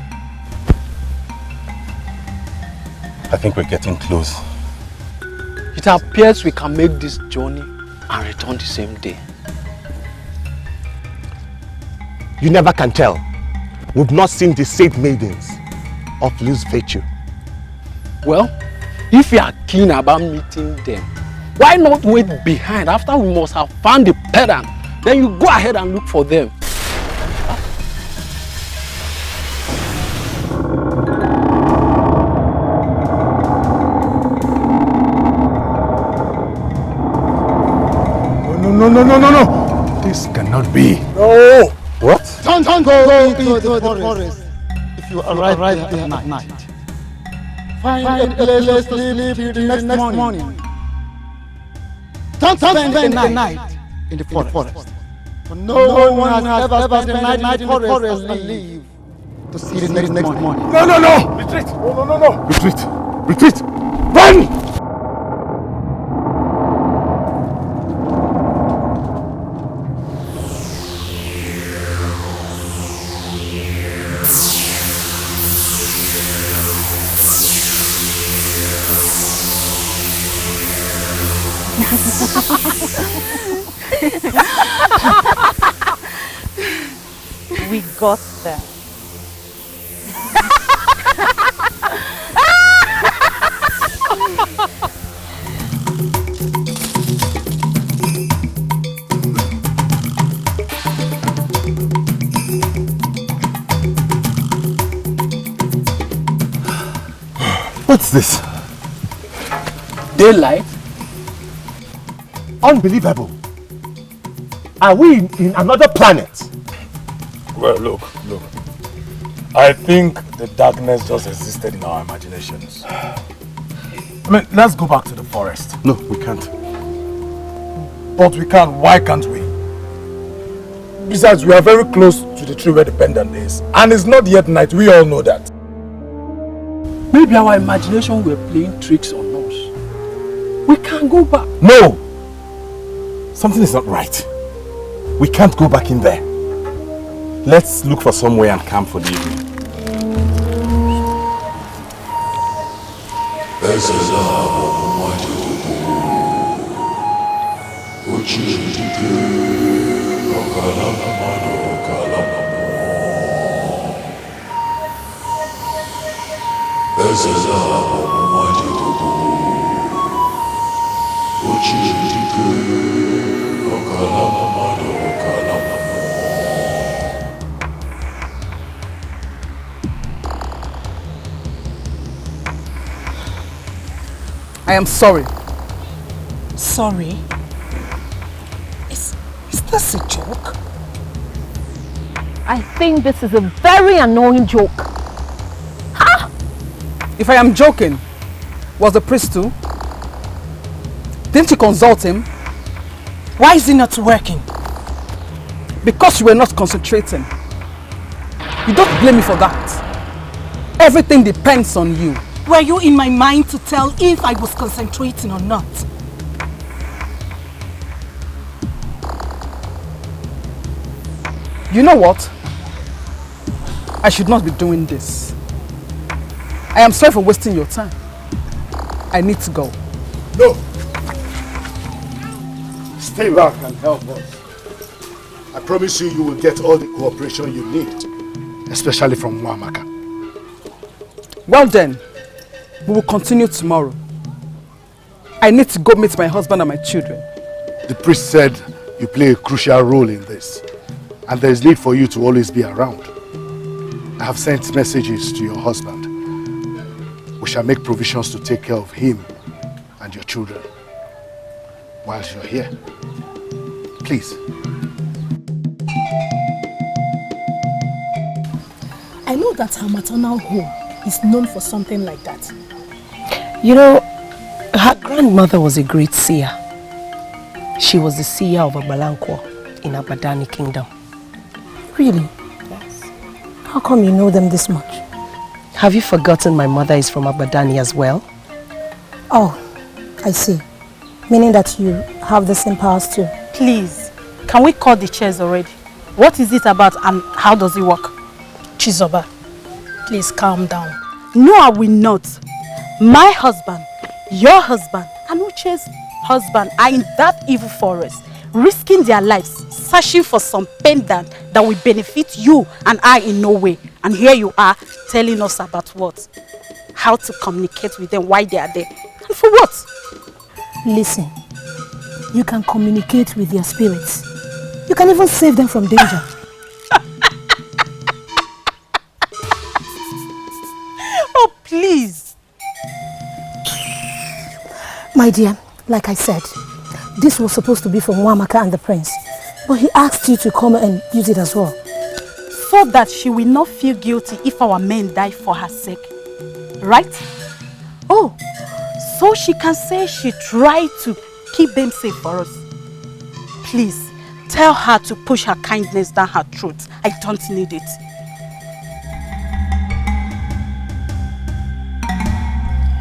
I think we're getting close. It appears we can make this journey and return the same day. You never can tell. We've not seen the saint maidens of loose virtue. Well, if you are keen about meeting them, why not wait behind after we must have found the pedant? Then you go ahead and look for them. No. This cannot be. No. What? Don't go into the forest if you arrive there at night. Find a place to sleep till the next morning. Don't spend the night in the forest. For no one has ever spent the night in the forest and leave to see the next morning. No! Retreat! No! Retreat! Run! We got them. What's this? Daylight? Unbelievable. Are we in another planet? Well, look. I think the darkness just existed in our imaginations. I mean, let's go back to the forest. No, we can't. But we can. Why can't we? Besides, we are very close to the tree where the pendant is. And it's not yet night. We all know that. Maybe our imagination were playing tricks on us. We can't go back. No! Something is not right. We can't go back in there. Let's look for somewhere and camp for the evening. I am sorry. Sorry? Is this a joke? I think this is a very annoying joke. Ha! If I am joking, was the priest too? Didn't you consult him? Why is he not working? Because you were not concentrating. You don't blame me for that. Everything depends on you. Were you in my mind to tell if I was concentrating or not? You know what? I should not be doing this. I am sorry for wasting your time. I need to go. No! Stay back and help us. I promise you, you will get all the cooperation you need, especially from Nwamaka. Well then, we will continue tomorrow. I need to go meet my husband and my children. The priest said you play a crucial role in this, and there is need for you to always be around. I have sent messages to your husband. We shall make provisions to take care of him and your children whilst you're here. Please. I know that her maternal home is known for something like that. You know, her grandmother was a great seer. She was the seer of Nwankwo in Abadani Kingdom. Really? Yes. How come you know them this much? Have you forgotten my mother is from Abadani as well? Oh, I see. Meaning that you have the same powers too. Please, can we cut the chairs already? What is it about and how does it work? Chizoba, please calm down. No, I will not. My husband, your husband, and Uche's husband are in that evil forest, risking their lives, searching for some pendant that will benefit you and I in no way. And here you are telling us about what? How to communicate with them while they are there. And for what? Listen, you can communicate with their spirits. You can even save them from danger. Oh, please. My dear, like I said, this was supposed to be for Nwamaka and the prince. But he asked you to come and use it as well. So that she will not feel guilty if our men die for her sake. Right? Oh, so she can say she tried to keep them safe for us. Please, tell her to push her kindness down her throat. I don't need it.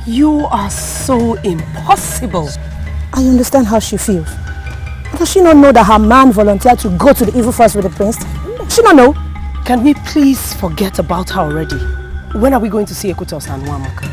You are so impossible. I understand how she feels. Does she not know that her man volunteered to go to the evil forest with the prince? Does she not know? Can we please forget about her already? When are we going to see Ekutos and Nwamaka?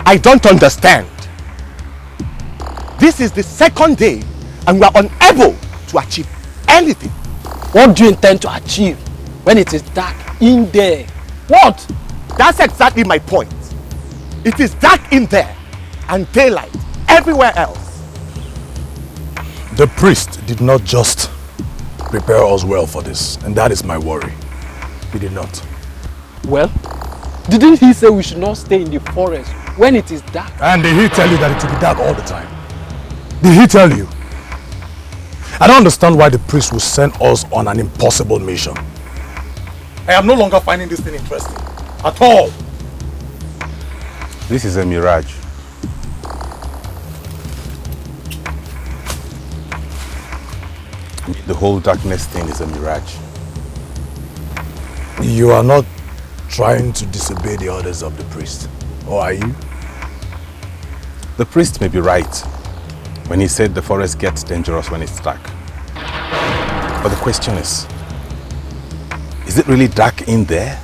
I don't understand. This is the second day and we are unable to achieve anything. What do you intend to achieve when it is dark in there? What? That's exactly my point. It is dark in there and daylight everywhere else. The priest did not just prepare us well for this, and that is my worry. He did not. Well, didn't he say we should not stay in the forest when it is dark? And did he tell you that it will be dark all the time? Did he tell you? I don't understand why the priest will send us on an impossible mission. I am no longer finding this thing interesting. At all. This is a mirage. The whole darkness thing is a mirage. You are not trying to disobey the orders of the priest, or are you? The priest may be right when he said the forest gets dangerous when it's dark. But the question is it really dark in there?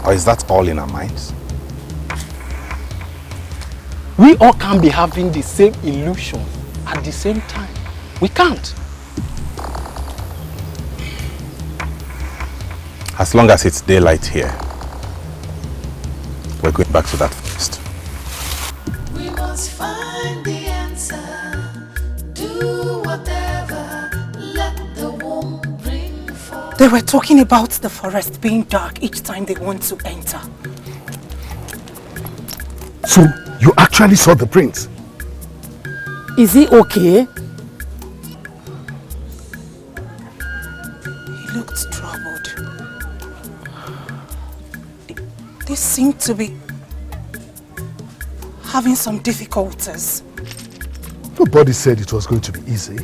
Or is that all in our minds? We all can't be having the same illusion at the same time. We can't. As long as it's daylight here, we're going back to that first. We must find the answer. Do whatever. Let the womb bring forth. They were talking about the forest being dark each time they want to enter. So, you actually saw the prince? Is he okay? He looked troubled. They seemed to be having some difficulties. Nobody said it was going to be easy.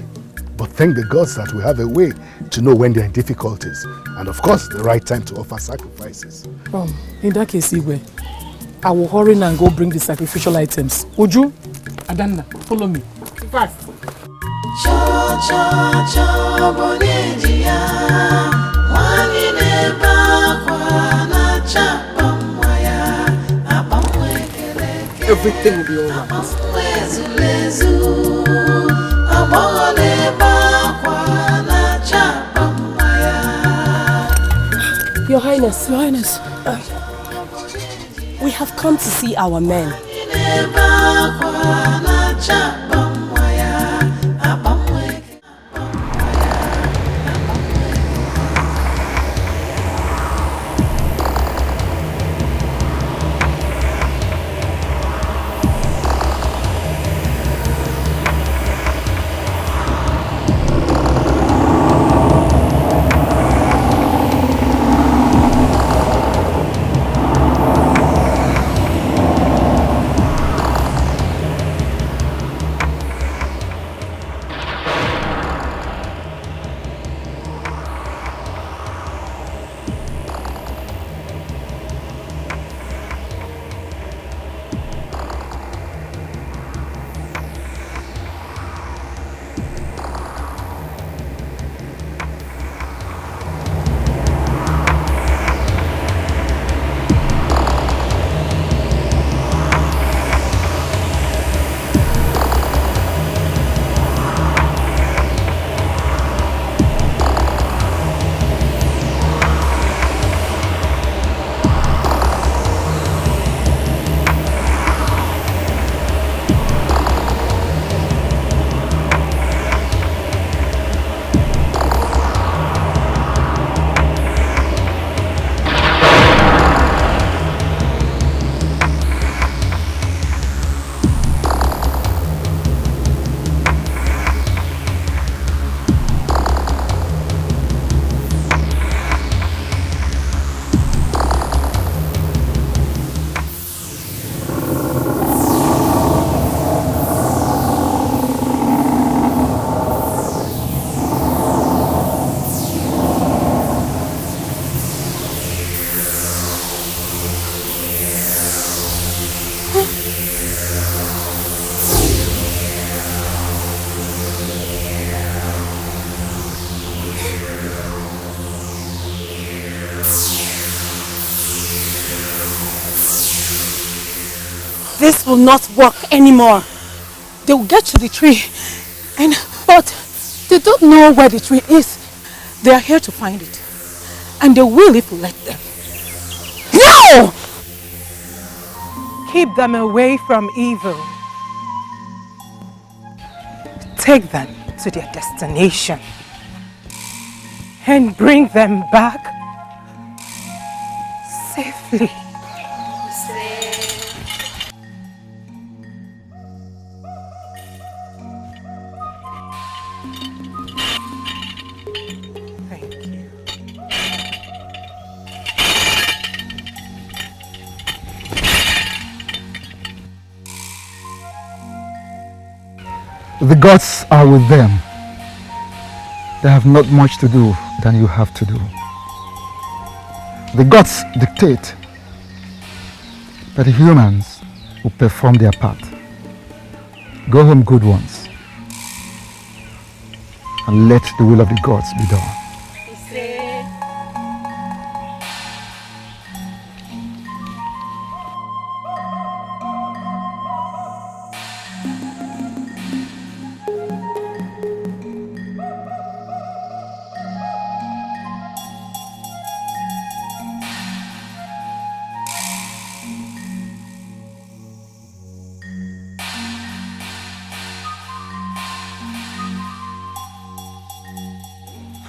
But thank the gods that we have a way to know when they're in difficulties. And of course, the right time to offer sacrifices. In that case, Igwe, I will hurry now and go bring the sacrificial items. Uju, Adanna, follow me. Fast. Everything will be all right. Your Highness, we have come to see our men. This will not work anymore. They will get to the tree, but they don't know where the tree is. They are here to find it, and they will if we let them. No! Keep them away from evil. Take them to their destination and bring them back safely. The gods are with them. They have not much to do than you have to do. The gods dictate that the humans will perform their part. Go home, good ones. and let the will of the gods be done.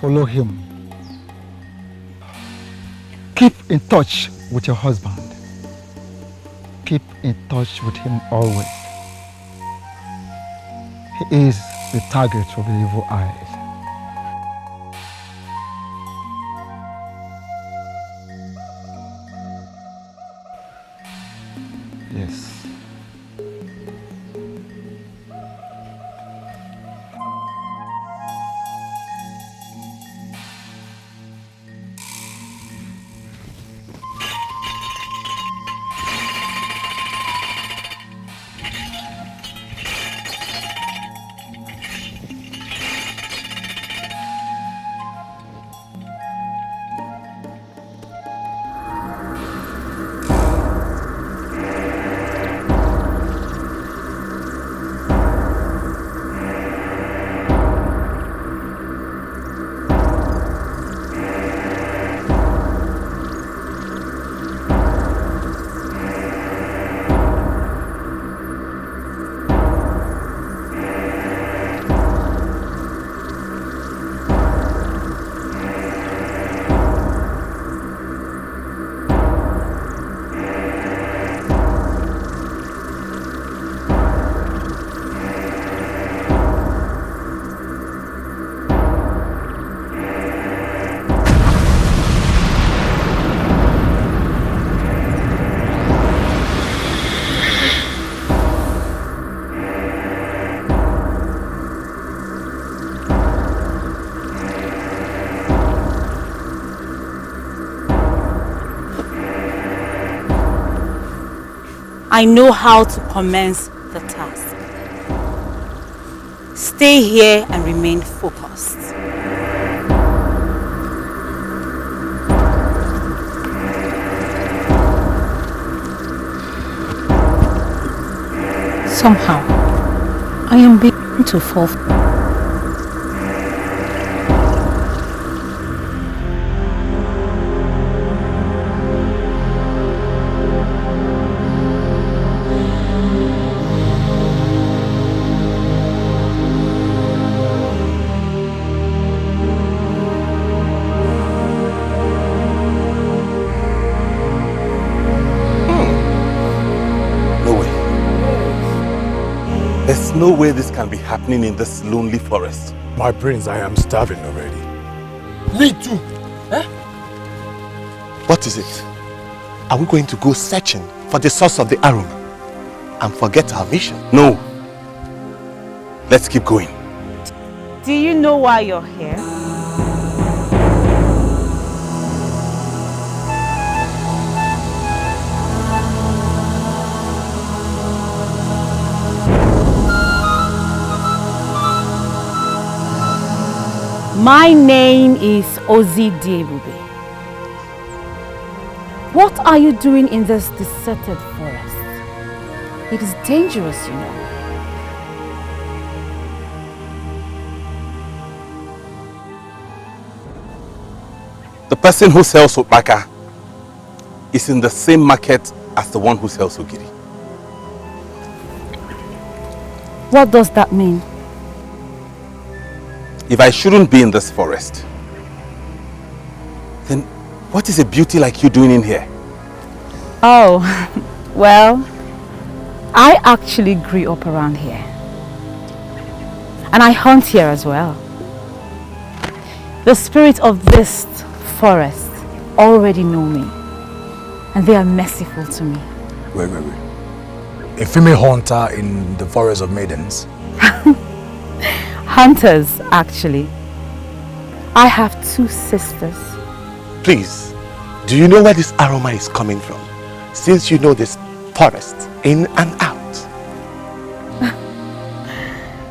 Follow him. Keep in touch with your husband. Keep in touch with him always. He is the target of the evil eyes. Yes. I know how to commence the task. Stay here and remain focused. Somehow, I am beginning to fall. No way this can be happening in this lonely forest. My prince, I am starving already. Me too. Eh? What is it? Are we going to go searching for the source of the aroma and forget our mission? No. Let's keep going. Do you know why you're here? My name is Osita. What are you doing in this deserted forest? It is dangerous, you know. The person who sells Ubah is in the same market as the one who sells Ogiri. What does that mean? If I shouldn't be in this forest, then what is a beauty like you doing in here? Oh, well, I actually grew up around here. And I hunt here as well. The spirit of this forest already know me. And they are merciful to me. Wait. A female hunter in the forest of maidens? Hunters, actually. I have 2 sisters. Please, do you know where this aroma is coming from? Since you know this forest in and out.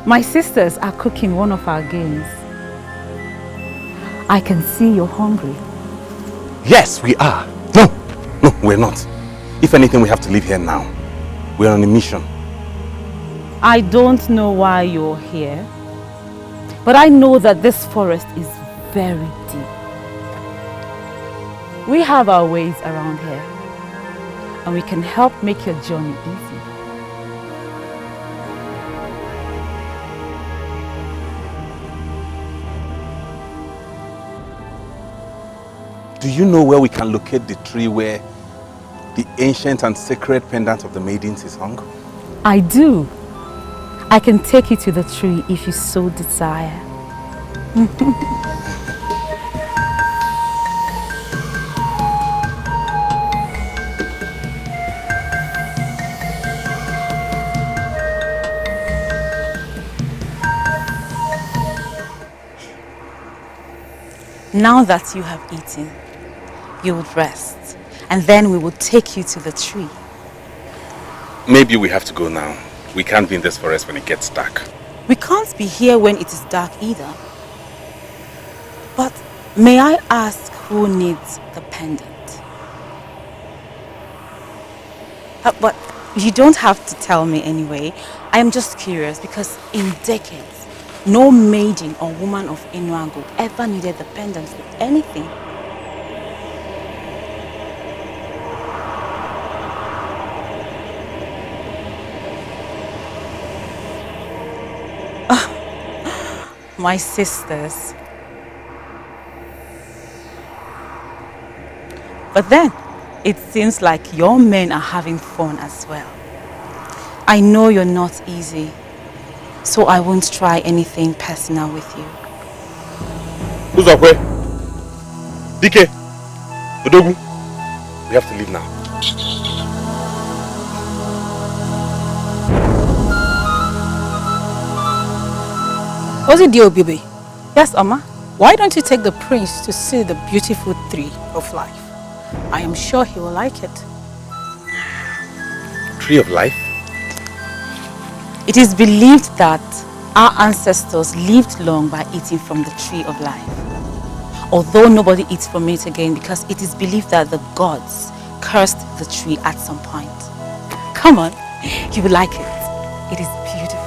My sisters are cooking one of our games. I can see you're hungry. Yes, we are. No, we're not. If anything, we have to leave here now. We're on a mission. I don't know why you're here, but I know that this forest is very deep. We have our ways around here, and we can help make your journey easy. Do you know where we can locate the tree where the ancient and sacred pendant of the maidens is hung? I do. I can take you to the tree if you so desire. Now that you have eaten, you would rest, and then we will take you to the tree. Maybe we have to go now. We can't be in this forest when it gets dark. We can't be here when it is dark either. But may I ask who needs the pendant? But you don't have to tell me anyway. I am just curious because in decades, no maiden or woman of Enuagu ever needed the pendant for anything. My sisters. But then, it seems like your men are having fun as well. I know you're not easy, so I won't try anything personal with you. Uzokwe, Dike, Odogu, we have to leave now. Was it dear, baby? Yes, Oma. Why don't you take the prince to see the beautiful tree of life? I am sure he will like it. Tree of life? It is believed that our ancestors lived long by eating from the tree of life. Although nobody eats from it again because it is believed that the gods cursed the tree at some point. Come on, you will like it. It is beautiful.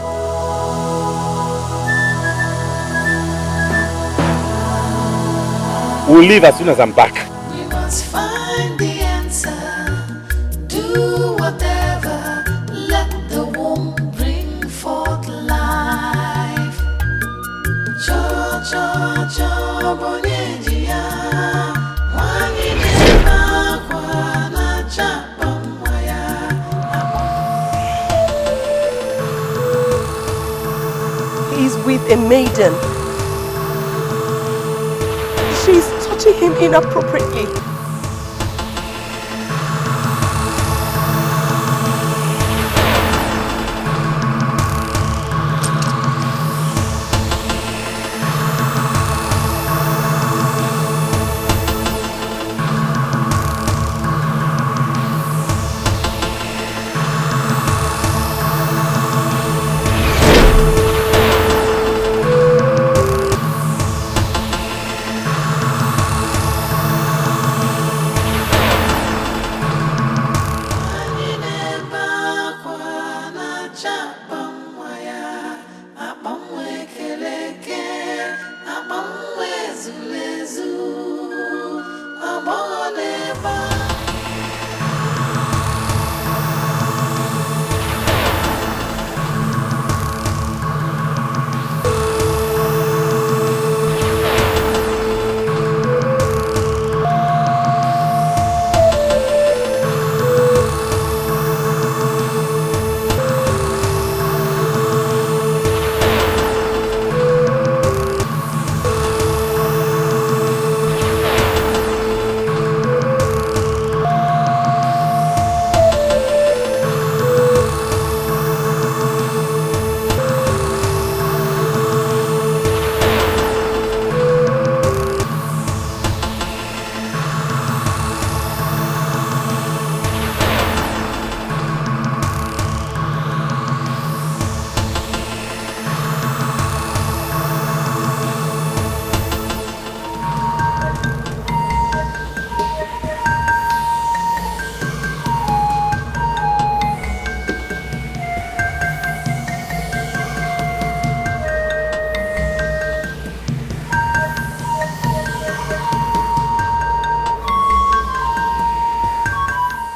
We'll leave as soon as I'm back. We must find the answer. Do whatever. Let the womb bring forth life. Cho cho cho bonyejiya. Wanyi na kwa na chapamwaya. He is with a maiden. She is touching him inappropriately.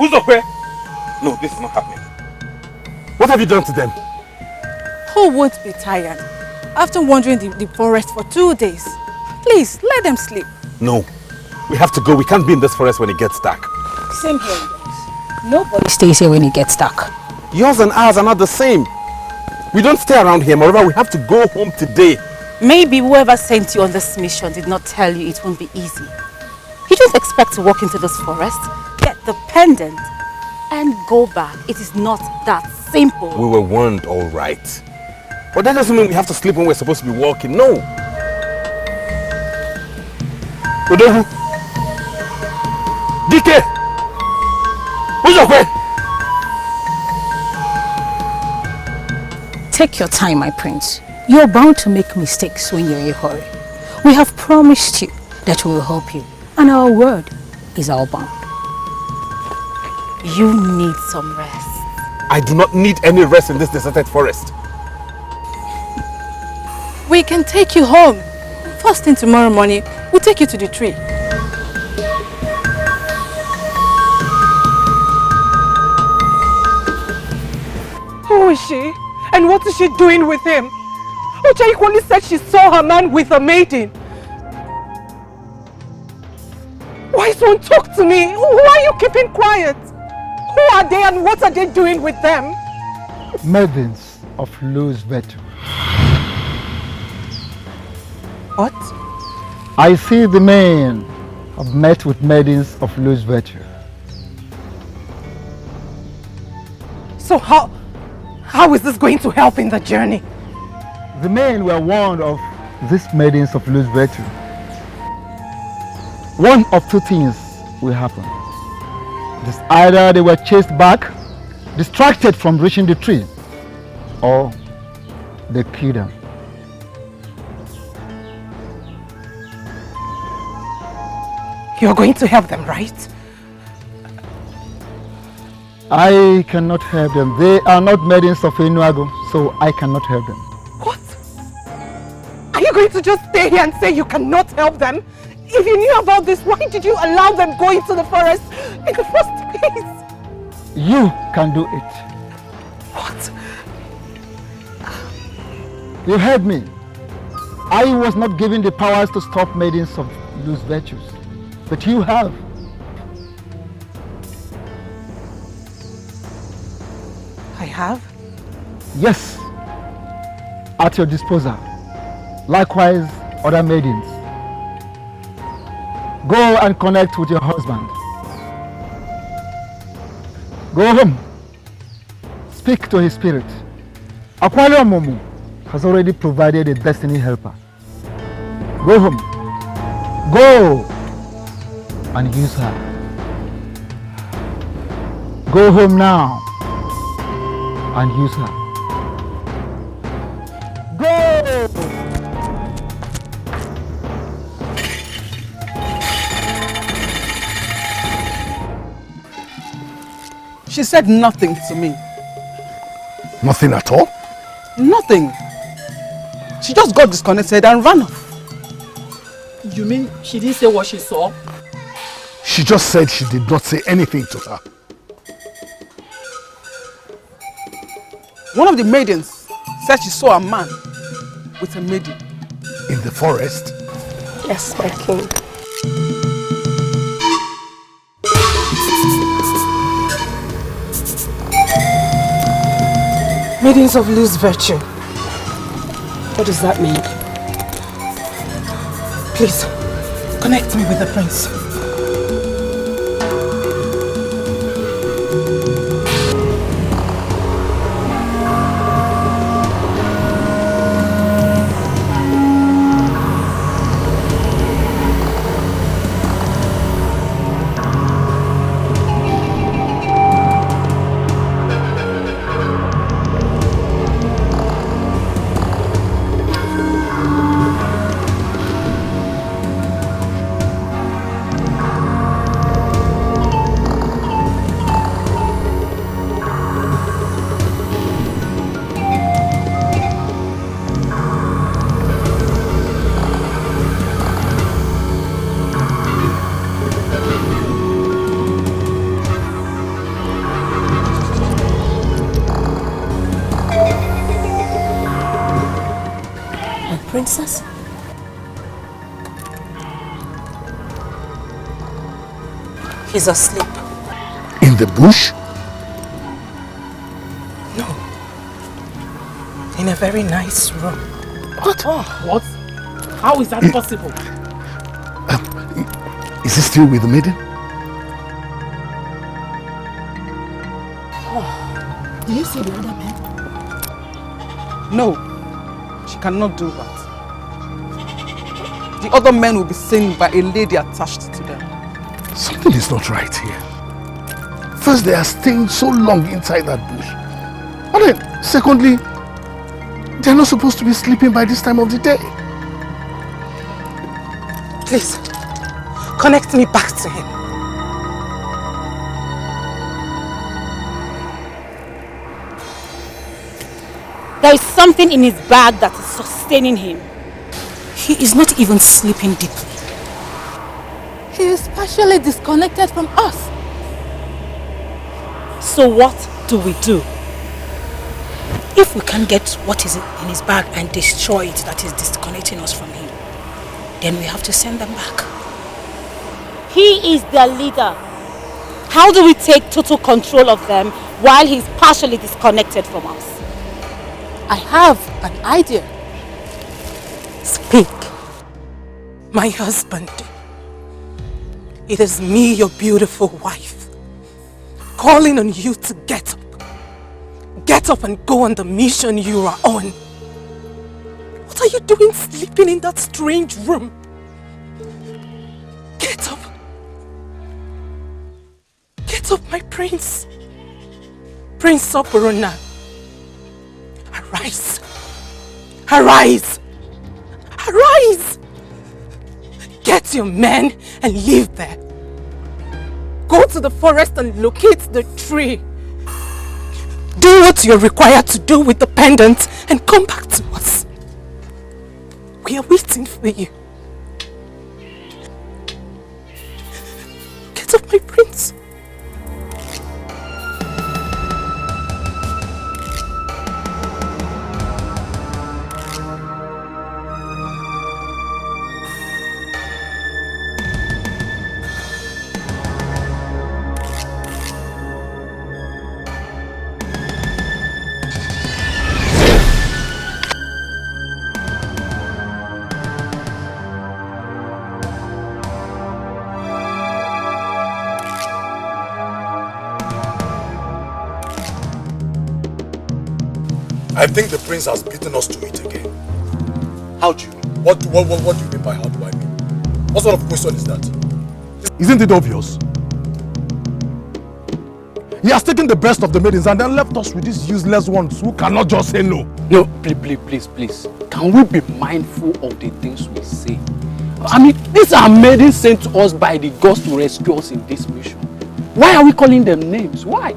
Who's up here? No, this is not happening. What have you done to them? Who won't be tired after wandering the forest for 2 days? Please, let them sleep. No. We have to go. We can't be in this forest when it gets dark. Same here, guys. Nobody stays here when it gets dark. Yours and ours are not the same. We don't stay around here. Moreover, we have to go home today. Maybe whoever sent you on this mission did not tell you it won't be easy. You don't expect to walk into this forest, get the pendant, and go back. It is not that simple. We were warned, all right. But that doesn't mean we have to sleep when we're supposed to be walking. No. Ugezu. DK. Who's up here? Take your time, my prince. You're bound to make mistakes when you're in a hurry. We have promised you that we will help you, and our word is our bond. You need some rest. I do not need any rest in this deserted forest. We can take you home. First thing tomorrow morning, we'll take you to the tree. Who is she? And what is she doing with him? Uche only said she saw her man with a maiden. Why won't talk to me? Why are you keeping quiet? Who are they and what are they doing with them? Maidens of loose virtue. What? I see the men have met with maidens of loose virtue. So how is this going to help in the journey? The men were warned of these maidens of loose virtue. One of two things will happen. It is either they were chased back, distracted from reaching the tree, or they killed them. You're going to help them, right? I cannot help them. They are not maidens of Enuagu, so I cannot help them. What? Are you going to just stay here and say you cannot help them? If you knew about this, why did you allow them go into the forest in the first place? You can do it. What? You heard me. I was not given the powers to stop maidens of loose virtues, but you have. I have? Yes, at your disposal. Likewise, other maidens. Go and connect with your husband. Go home. Speak to his spirit. Akwaliomumu has already provided a destiny helper. Go home. Go and use her. Go home now and use her. Go! She said nothing to me. Nothing at all? Nothing. She just got disconnected and ran off. You mean she didn't say what she saw? She just said she did not say anything to her. One of the maidens said she saw a man with a maiden. In the forest? Yes, my king. Maidens of loose virtue. What does that mean? Please, connect me with the prince. princess? He's asleep. In the bush? No. In a very nice room. What? Oh, what? How is that possible? Is he still with the maiden? Oh. Do you see the other men? No, she cannot do that. The other men will be seen by a lady attached to them. Something is not right here. First, they are staying so long inside that bush. And then, secondly, they are not supposed to be sleeping by this time of the day. Please, connect me back to him. There is something in his bag that is sustaining him. He is not even sleeping deeply. He is partially disconnected from us. So what do we do? If we can't get what is in his bag and destroy it that is disconnecting us from him, then we have to send them back. He is their leader. How do we take total control of them while he's partially disconnected from us? I have an idea. Speak. My husband. It is me, your beautiful wife, calling on you to get up. Get up and go on the mission you are on. What are you doing sleeping in that strange room? Get up. Get up, my prince. Prince Sopulunna. Arise. Arise. Arise. Get your men and leave there. Go to the forest and locate the tree. Do what you're required to do with the pendant and come back to us. We are waiting for you. Get up, my prince. I think the prince has beaten us to it again. How do you mean? What do you mean by how do I mean? What sort of question is that? Isn't it obvious? He has taken the best of the maidens and then left us with these useless ones who cannot just say no. No, please. Can we be mindful of the things we say? I mean, these are maidens sent to us by the gods to rescue us in this mission. Why are we calling them names? Why?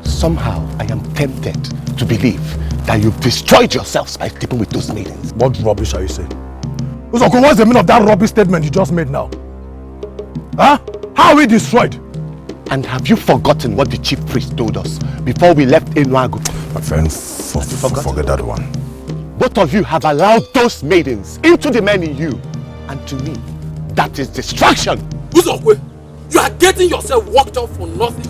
Somehow, I am tempted to believe that you've destroyed yourselves by sleeping with those maidens. What rubbish are you saying? Uzoko, what's the meaning of that rubbish statement you just made now? Huh? How are we destroyed? And have you forgotten what the chief priest told us before we left Enuagu? My friend, forget that one. Both of you have allowed those maidens into the men in you. And to me, that is destruction. Uzoko, you are getting yourself worked up for nothing.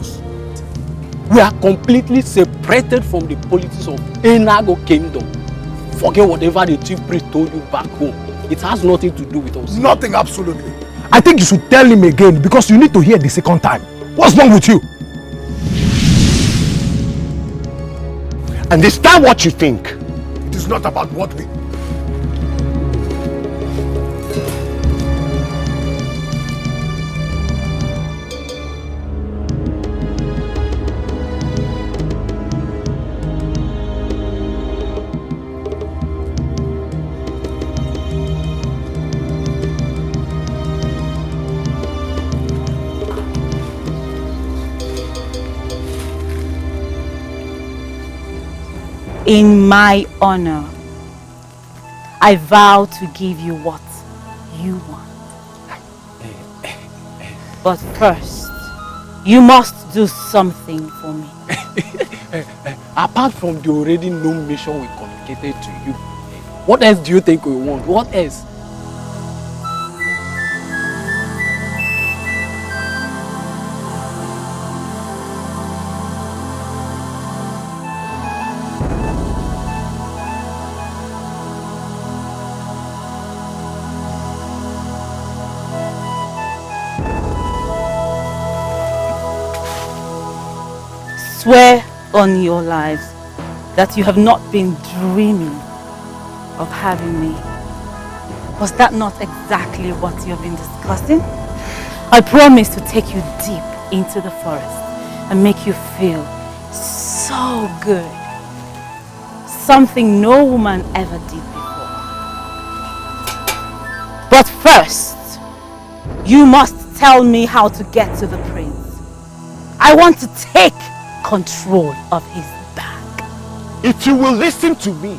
We are completely separated from the politics of Enuagu kingdom. Forget whatever the chief priest told you back home. It has nothing to do with us. Nothing, absolutely. I think you should tell him again because you need to hear the second time. What's wrong with you? And is that what you think? It is not about what we... In my honor, I vow to give you what you want. But first, you must do something for me. Apart from the already known mission we communicated to you, What else do you think we want? What else? Swear on your lives that you have not been dreaming of having me. Was that not exactly what you have been discussing? I promise to take you deep into the forest and make you feel so good. Something no woman ever did before. But first, you must tell me how to get to the prince. I want to take control of his bag. If you will listen to me,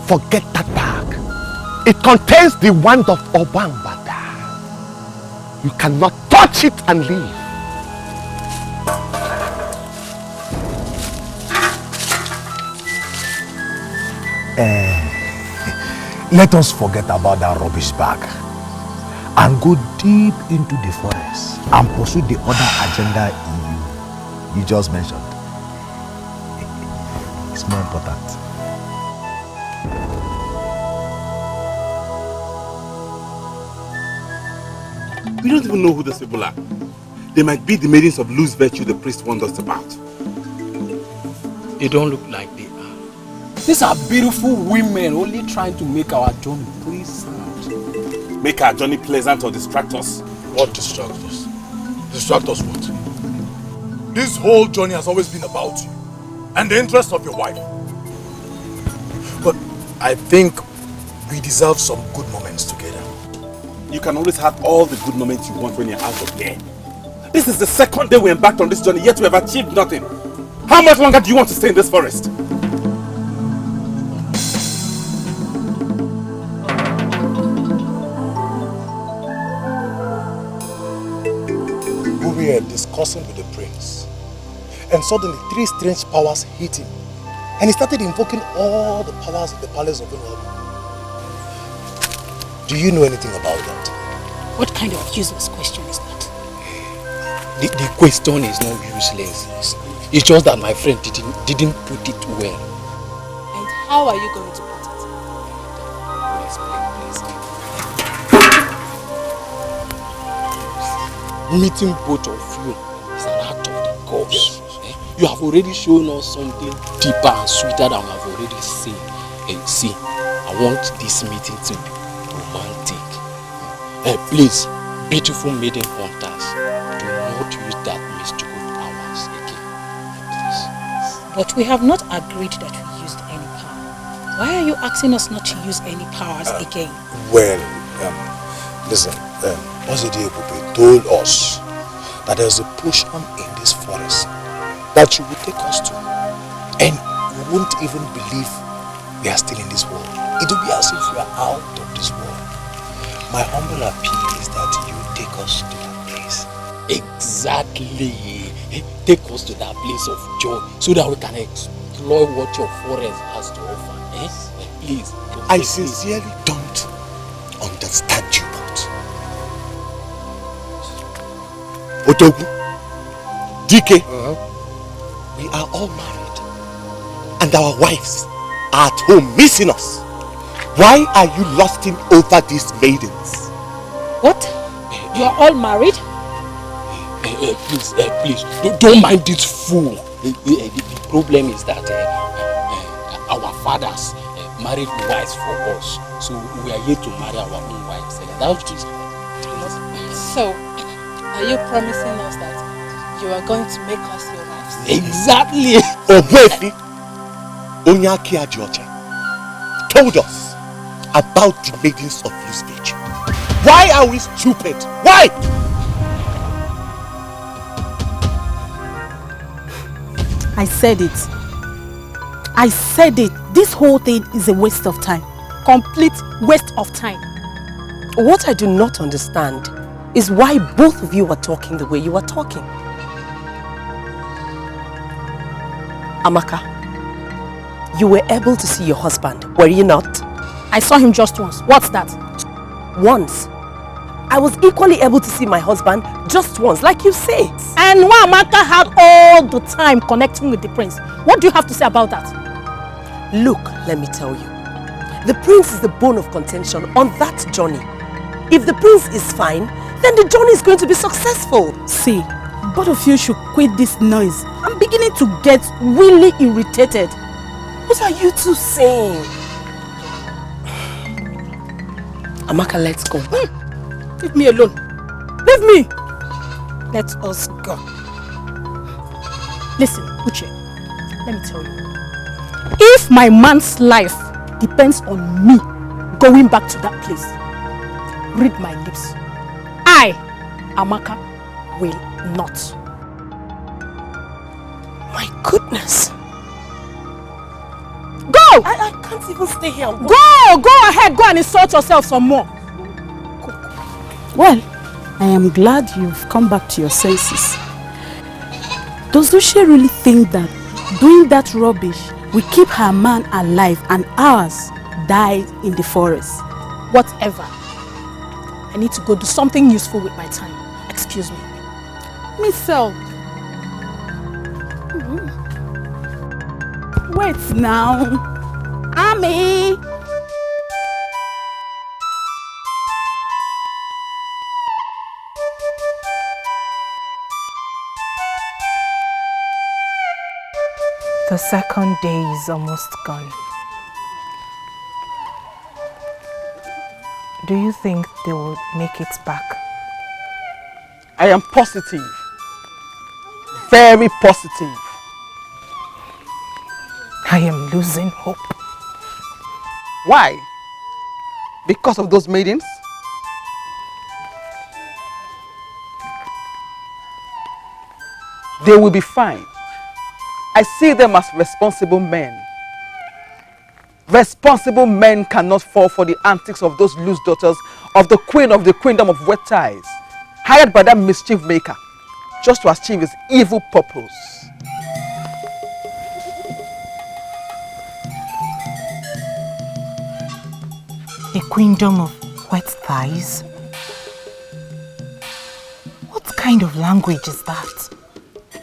forget that bag. It contains the wand of Obambada. You cannot touch it and leave. Let us forget about that rubbish bag and go deep into the forest and pursue the other agenda you just mentioned. It's more important. We don't even know who these people are. They might be the maidens of loose virtue the priest warned us about. They don't look like they are. These are beautiful women only trying to make our journey pleasant. Make our journey pleasant or distract us? What distract us? Distract us what? This whole journey has always been about you and the interest of your wife. But I think we deserve some good moments together. You can always have all the good moments you want when you're out of here. This is the second day we embarked on this journey, yet we have achieved nothing. How much longer do you want to stay in this forest? We were discussing with the prince, and suddenly 3 strange powers hit him, and he started invoking all the powers in the palace of Enuagu. Do you know anything about that? What kind of useless question is that? The question is not useless. It's just that my friend didn't put it well. And how are you going to put it? Meeting both of you is an act of the gods. You have already shown us something deeper and sweeter than we have already seen. See, I want this meeting to be romantic. Please, beautiful maiden hunters, do not use that mystical powers again. Please. But we have not agreed that we used any power. Why are you asking us not to use any powers again? Well, listen, Osita told us that there's a portion in this forest that you will take us to, and we won't even believe we are still in this world. It will be as if we are out of this world. My humble appeal is that you take us to that place. Exactly. Take us to that place of joy so that we can explore what your forest has to offer. Please. I sincerely don't understand you both. Otogu, DK, we are all married and our wives are at home missing us. Why are you lusting over these maidens? What? You are all married? Please, don't mind this fool. The problem is that our fathers married wives for us, so we are here to marry our own wives. That's just. So, are you promising us that you are going to make us your wives? Exactly. Obwefi Onyaki Adioche told us about the maidens of loose virtue. Why are we stupid? Why? I said it. I said it. This whole thing is a waste of time. Complete waste of time. What I do not understand is why both of you are talking the way you are talking. Amaka, you were able to see your husband, were you not? I saw him just once. What's that? Once. I was equally able to see my husband just once, like you say. And Nwamaka had all the time connecting with the prince. What do you have to say about that? Look, let me tell you. The prince is the bone of contention on that journey. If the prince is fine, then the journey is going to be successful. See, both of you should quit this noise. I'm beginning to get really irritated. What are you two saying? Amaka, let's go. Leave me alone. Leave me. Let us go. Listen, Uche, let me tell you. If my man's life depends on me going back to that place, read my lips. I, Amaka, will not. My goodness. Go! I can't even stay here. Go ahead, go and insult yourself some more. Well, I am glad you've come back to your senses. Does Uche really think that doing that rubbish will keep her man alive and ours die in the forest? Whatever. I need to go do something useful with my time. Excuse me. Miss Sel. Wait now. Ami. The second day is almost gone. Do you think they will make it back? I am positive. Very positive. I am losing hope. Why? Because of those maidens? They will be fine. I see them as responsible men. Responsible men cannot fall for the antics of those loose daughters of the queen of the queendom of wet ties, hired by that mischief maker just to achieve his evil purpose. The queendom of wet thighs? What kind of language is that?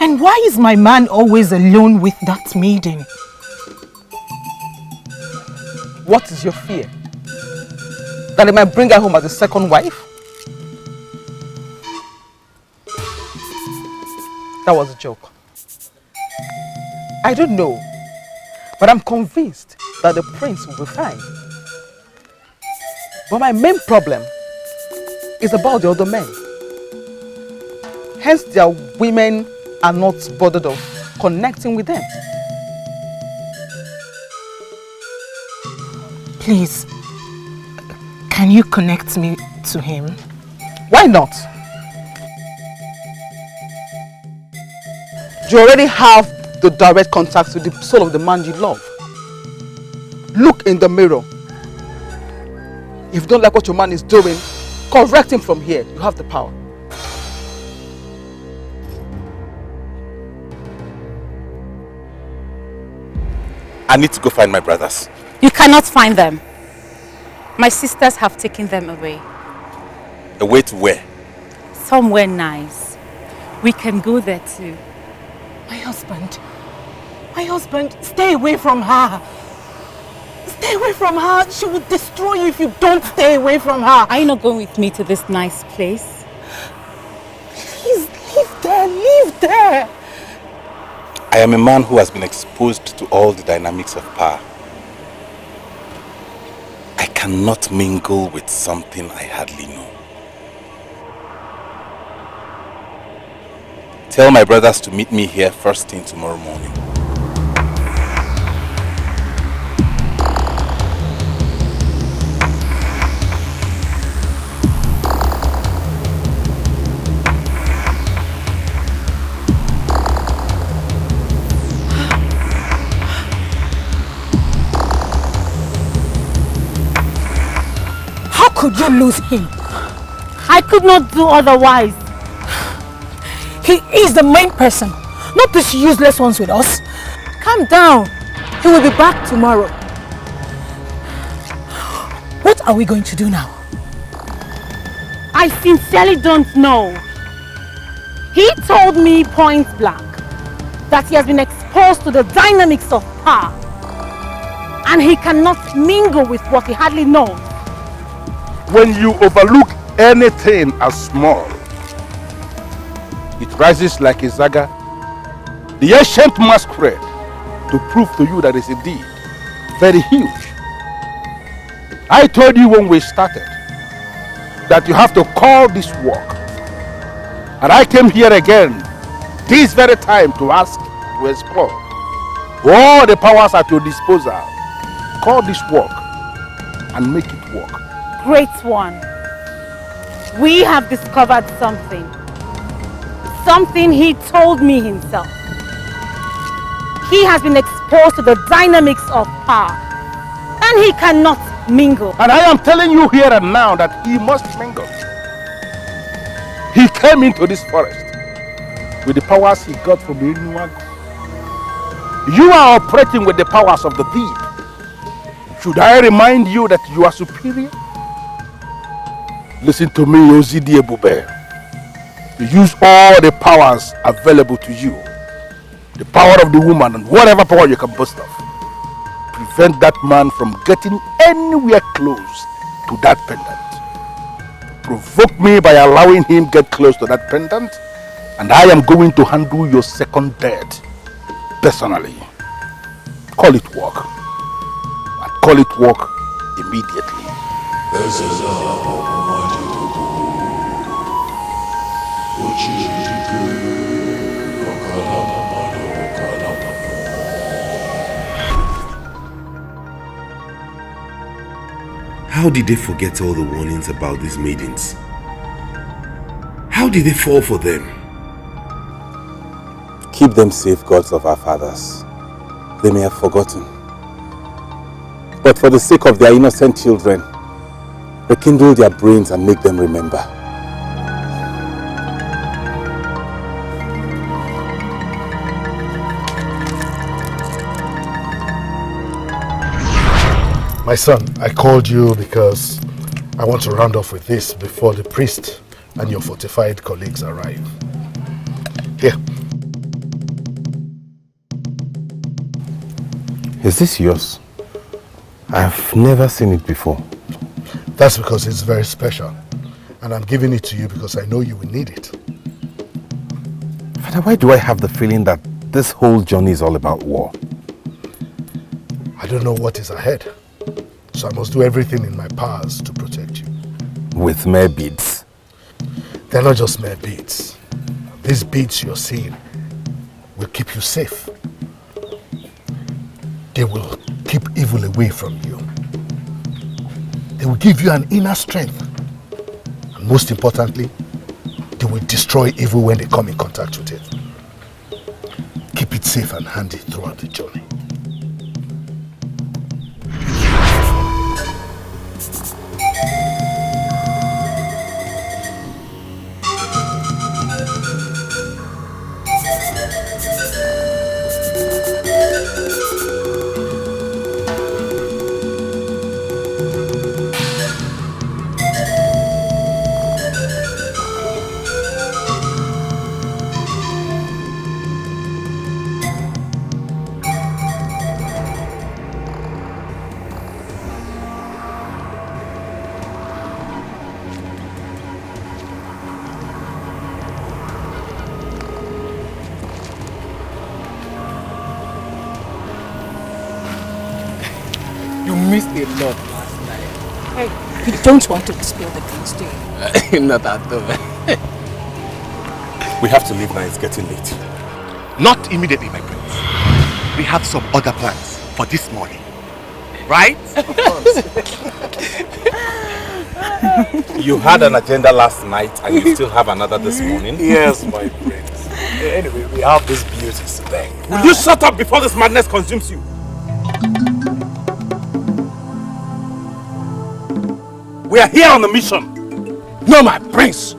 And why is my man always alone with that maiden? What is your fear? That he might bring her home as a second wife? That was a joke. I don't know, but I'm convinced that the prince will be fine. But my main problem is about the other men. Hence, their women are not bothered of connecting with them. Please, can you connect me to him? Why not? You already have the direct contact with the soul of the man you love. Look in the mirror. If you don't like what your man is doing, correct him from here. You have the power. I need to go find my brothers. You cannot find them. My sisters have taken them away. Away to where? Somewhere nice. We can go there too. My husband, stay away from her. Stay away from her. She will destroy you if you don't stay away from her. Are you not going with me to this nice place? Please, leave there. I am a man who has been exposed to all the dynamics of power. I cannot mingle with something I hardly know. Tell my brothers to meet me here first thing tomorrow morning. Could you lose him? I could not do otherwise. He is the main person, not these useless ones with us. Calm down. He will be back tomorrow. What are we going to do now? I sincerely don't know. He told me point blank that he has been exposed to the dynamics of power and he cannot mingle with what he hardly knows. When you overlook anything as small, it rises like a saga, the ancient masquerade, to prove to you that it's indeed very huge. I told you when we started that you have to call this work. And I came here again this very time to ask, to explore all the powers at your disposal. Call this work and make it work. Great one. We have discovered something. Something he told me himself. He has been exposed to the dynamics of power and he cannot mingle. And I am telling you here and now that he must mingle. He came into this forest with the powers he got from the Enuagu. You are operating with the powers of the deep. Should I remind you that you are superior? Listen to me, Ozidi Ebube. You use all the powers available to you. The power of the woman and whatever power you can boast of. Prevent that man from getting anywhere close to that pendant. Provoke me by allowing him get close to that pendant, and I am going to handle your second death personally. Call it work. And call it work immediately. How did they forget all the warnings about these maidens? How did they fall for them? Keep them safe, gods of our fathers. They may have forgotten. But for the sake of their innocent children, rekindle their brains and make them remember. My son, I called you because I want to round off with this before the priest and your fortified colleagues arrive. Here. Is this yours? I've never seen it before. That's because it's very special. And I'm giving it to you because I know you will need it. Father, why do I have the feeling that this whole journey is all about war? I don't know what is ahead. So I must do everything in my powers to protect you. With mere beads? They're not just mere beads. These beads you're seeing will keep you safe. They will keep evil away from you. They will give you an inner strength. And most importantly, they will destroy evil when they come in contact with it. Keep it safe and handy throughout the journey. A lot last night. Hey, you don't want to spill the beans, do you? Not at all. We have to leave now, it's getting late. Not immediately, my prince. We have some other plans for this morning. Right? Of course. You had an agenda last night and you still have another this morning? Yes, my prince. Anyway, we have this beauty today. Will you shut up before this madness consumes you? We are here on a mission. No, my prince.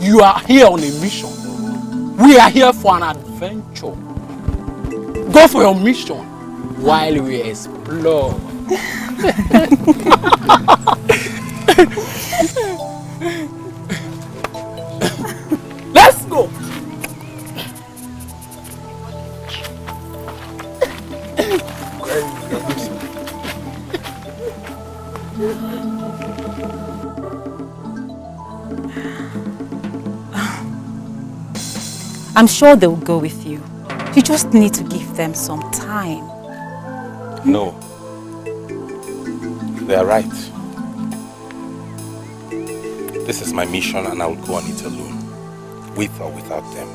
You are here on a mission. We are here for an adventure. Go for your mission while we explore. I'm sure they'll go with you. You just need to give them some time. No. They are right. This is my mission and I will go on it alone. With or without them.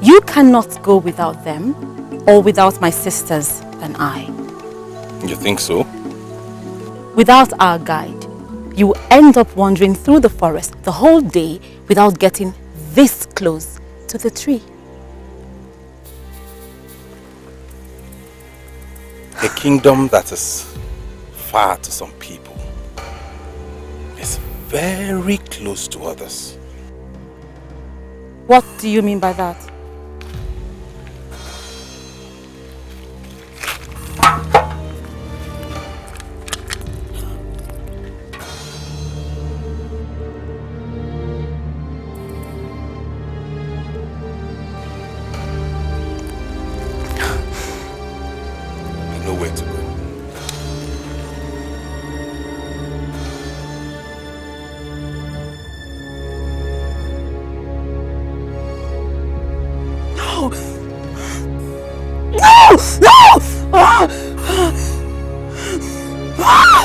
You cannot go without them or without my sisters and I. You think so? Without our guide, you end up wandering through the forest the whole day without getting this close to the tree. A kingdom that is far to some people is very close to others. What do you mean by that? I know where to go. No! No! No! Ah! Ah!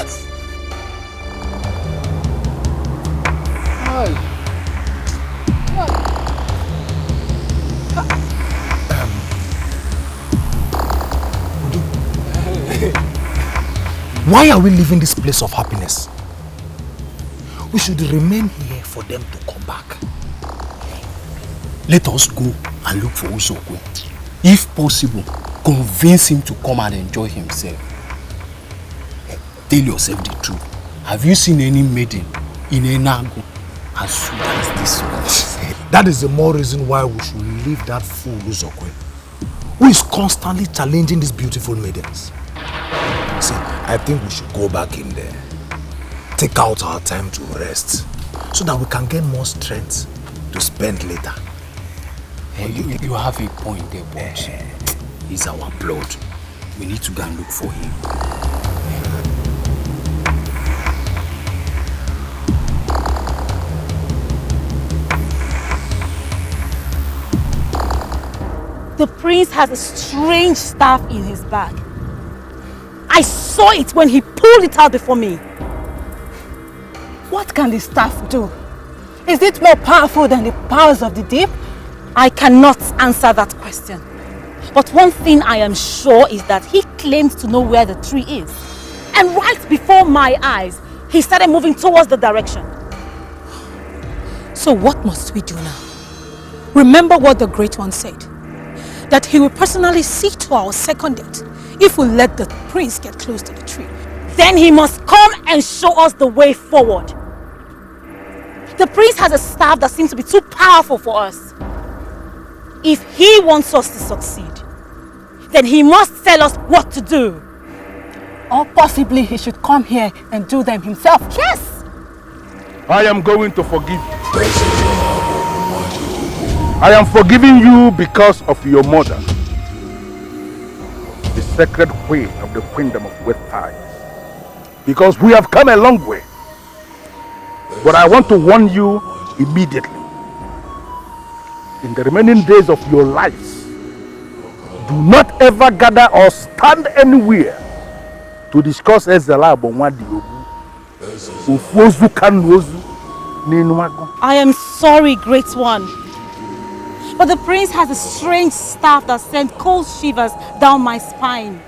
Why are we leaving this place of happiness? We should remain here for them to come back. Let us go and look for Usoku. If possible, convince him to come and enjoy himself. Tell yourself the truth. Have you seen any maiden in Enuagu as sweet as this one? That is the more reason why we should leave that fool Usoku, who is constantly challenging these beautiful maidens. See, I think we should go back in there, take out our time to rest, so that we can get more strength to spend later. You have a point there, but he's our blood. We need to go and look for him. The prince has a strange staff in his bag. I saw it when he pulled it out before me. What can the staff do? Is it more powerful than the powers of the deep? I cannot answer that question. But one thing I am sure is that he claims to know where the tree is. And right before my eyes, he started moving towards the direction. So what must we do now? Remember what the Great One said. That he will personally see to our second date if we let the prince get close to the tree. Then he must come and show us the way forward. The prince has a staff that seems to be too powerful for us. If he wants us to succeed, then he must tell us what to do. Or possibly he should come here and do them himself. Yes! I am going to forgive you. I am forgiving you because of your mother, the sacred way of the kingdom of West High. Because we have come a long way. But I want to warn you immediately. In the remaining days of your lives, do not ever gather or stand anywhere to discuss Ezela Bonwadiobu. I am sorry, Great One. But the prince has a strange staff that sends cold shivers down my spine.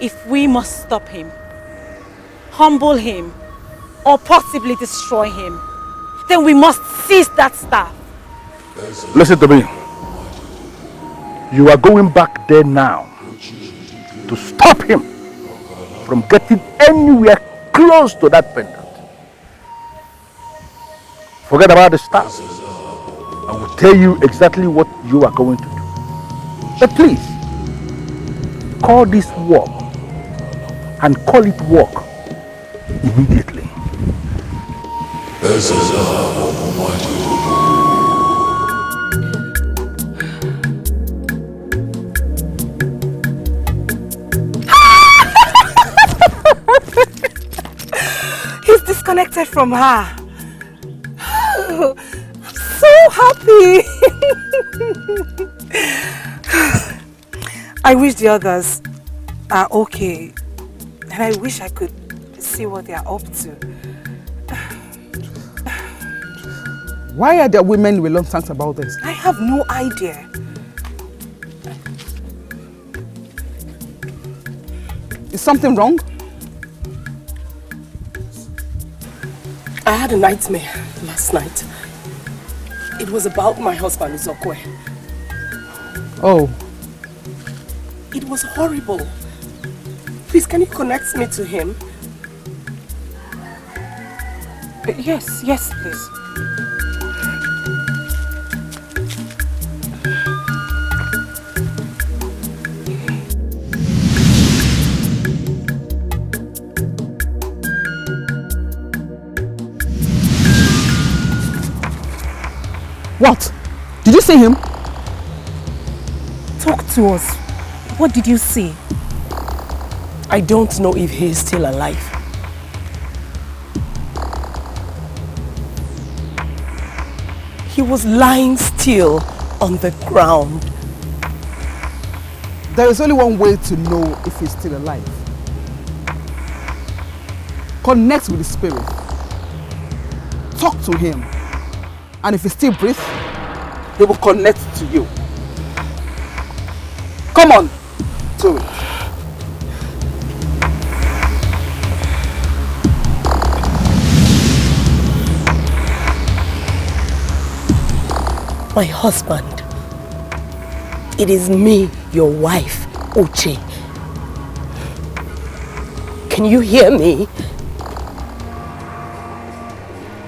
If we must stop him, humble him, or possibly destroy him, then we must seize that staff. Listen to me. You are going back there now to stop him from getting anywhere close to that pendant. Forget about the staff. I will tell you exactly what you are going to do. But please, call this walk and call it walk immediately. disconnected from her. Oh, I'm so happy. I wish the others are okay. And I wish I could see what they are up to. Why are there women reluctant about this? I have no idea. Is something wrong? I had a nightmare last night. It was about my husband, Uzokwe. Oh. It was horrible. Please, can you connect me to him? Yes, please. What? Did you see him? Talk to us. What did you see? I don't know if he is still alive. He was lying still on the ground. There is only one way to know if he's still alive. Connect with the spirit. Talk to him. And if he still breathes, he will connect to you. Come on, do it. My husband. It is me, your wife, Uche. Can you hear me?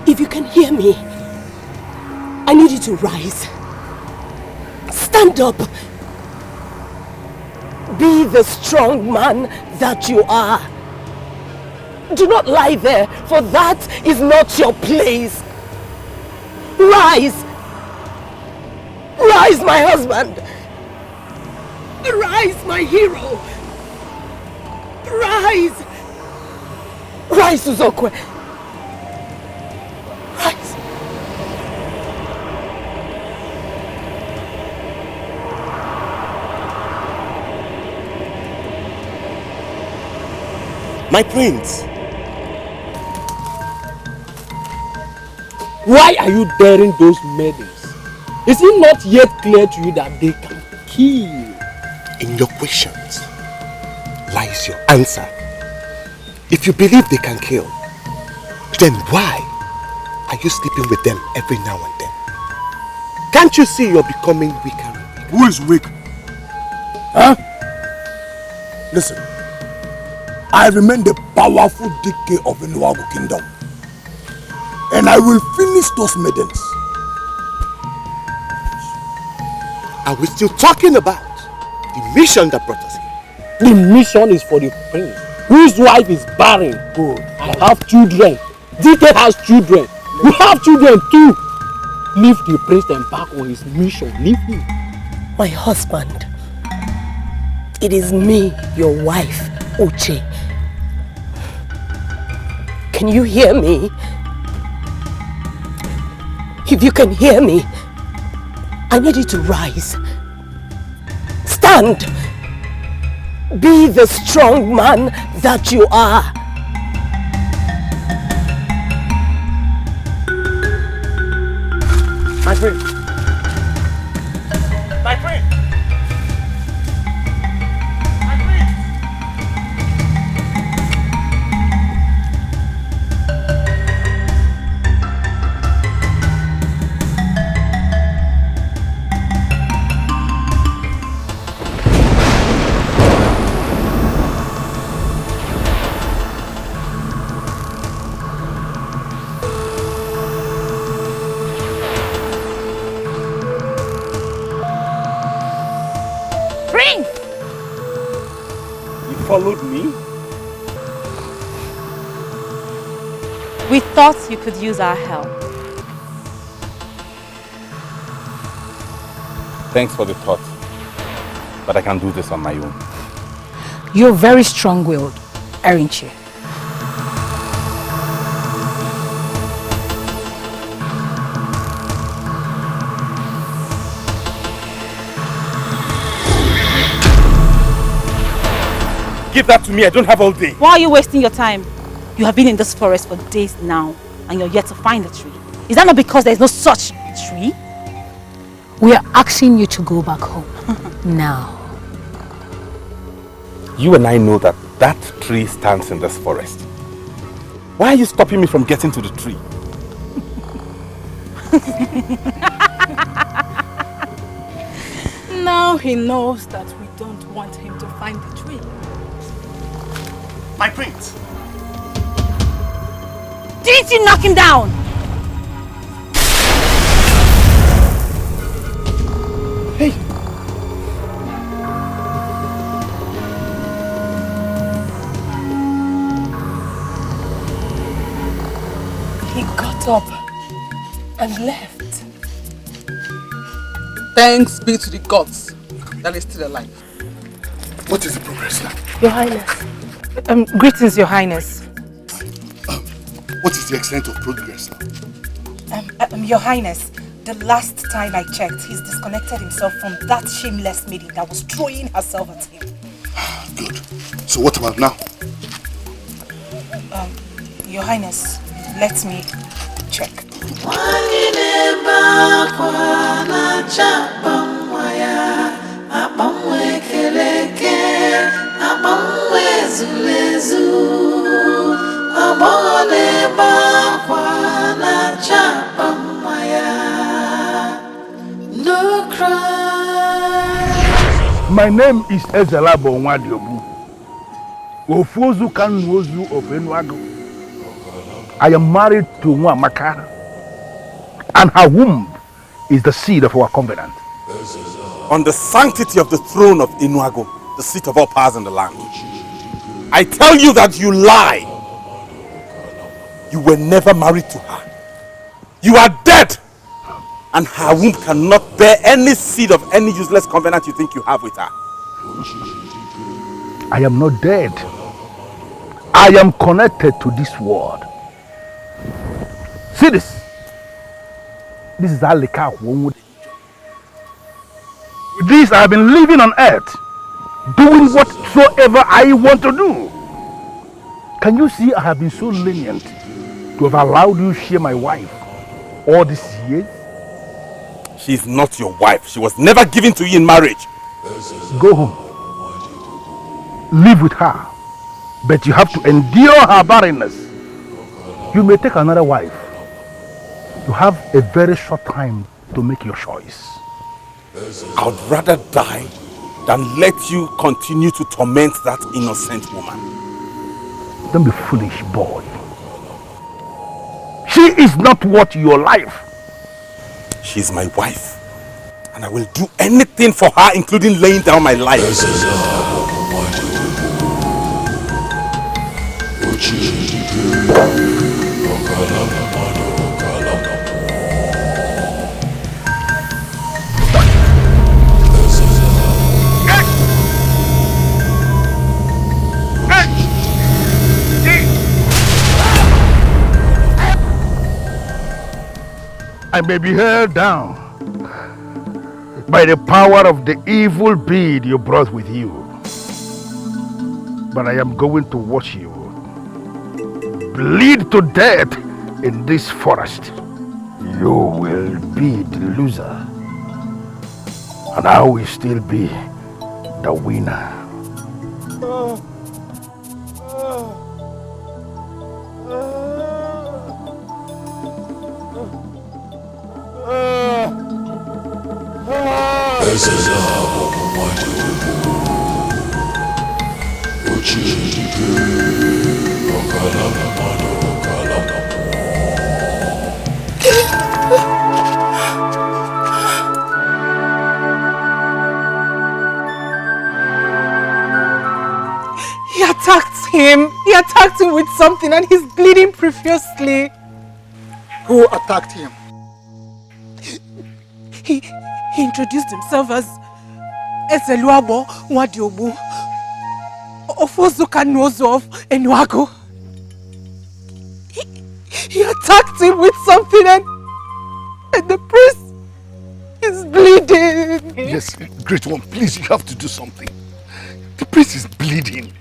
If you can hear me, I need you to rise. Stand up. Be the strong man that you are. Do not lie there, for that is not your place. Rise. Rise, my husband. Rise, my hero. Rise. Rise, Uzokwe. Rise. My prince. Why are you daring those maidens? Is it not yet clear to you that they can kill? In your questions lies your answer. If you believe they can kill, then why are you sleeping with them every now and then? Can't you see you're becoming weaker and weaker? Who is weak? Huh? Listen, I remain the powerful DK of the Enuagu kingdom. And I will finish those maidens. Are we still talking about the mission that brought us here? The mission is for the prince, whose wife is barren. Good. I have children. DK has children. You have children too. Leave the prince and back on his mission. Leave him. My husband. It is me, your wife, Uche. Can you hear me? If you can hear me, I need you to rise. Stand. Be the strong man that you are. My friend. My friend. Followed me? We thought you could use our help. Thanks for the thought, but I can do this on my own. You're very strong-willed, aren't you? give that to me. I don't have all day. Why are you wasting your time? You have been in this forest for days now and you're yet to find the tree. Is that not because there is no such tree? We are asking you to go back home. Now. You and I know that that tree stands in this forest. Why are you stopping me from getting to the tree? Now he knows that we don't want him to find the tree. My prince. Didn't you knock him down? Hey. He got up and left. Thanks be to the gods that is still alive. What is the progress now? Your Highness. Greetings, Your Highness. What is the extent of progress now? Your Highness, the last time I checked, he's disconnected himself from that shameless maiden that was throwing herself at him. Good. So what about now? Your Highness, let me check. No cry. My name is Ezelabo Nwadiobu, Ofuozu Kanwozu of Enuagu. I am married to Nwamaka, and her womb is the seed of our covenant. On the sanctity of the throne of Enuagu, the seat of all powers in the land, I tell you that you lie. You were never married to her. You are dead, and her womb cannot bear any seed of any useless covenant you think you have with her. I am not dead. I am connected to this world. See this? This is Alika. With this, I have been living on earth, doing whatsoever I want to do. Can you see I have been so lenient to have allowed you to share my wife all these years? She is not your wife. She was never given to you in marriage. Go home. Live with her. But you have to endure her barrenness. You may take another wife. You have a very short time to make your choice. I would rather die than let you continue to torment that innocent woman. Don't be foolish, boy. She is not worth your life. She is my wife, and I will do anything for her, including laying down my life. I may be held down by the power of the evil being you brought with you. But I am going to watch you bleed to death in this forest. You will be the loser, and I will still be the winner. He attacked him. He attacked him with something and he's bleeding profusely. Who attacked him? He introduced himself as Ezeluabo Nwadiobu, Ofuozu Kanwozu of Enuagu. He attacked him with something and the priest is bleeding. Yes, great one, please, you have to do something. The priest is bleeding.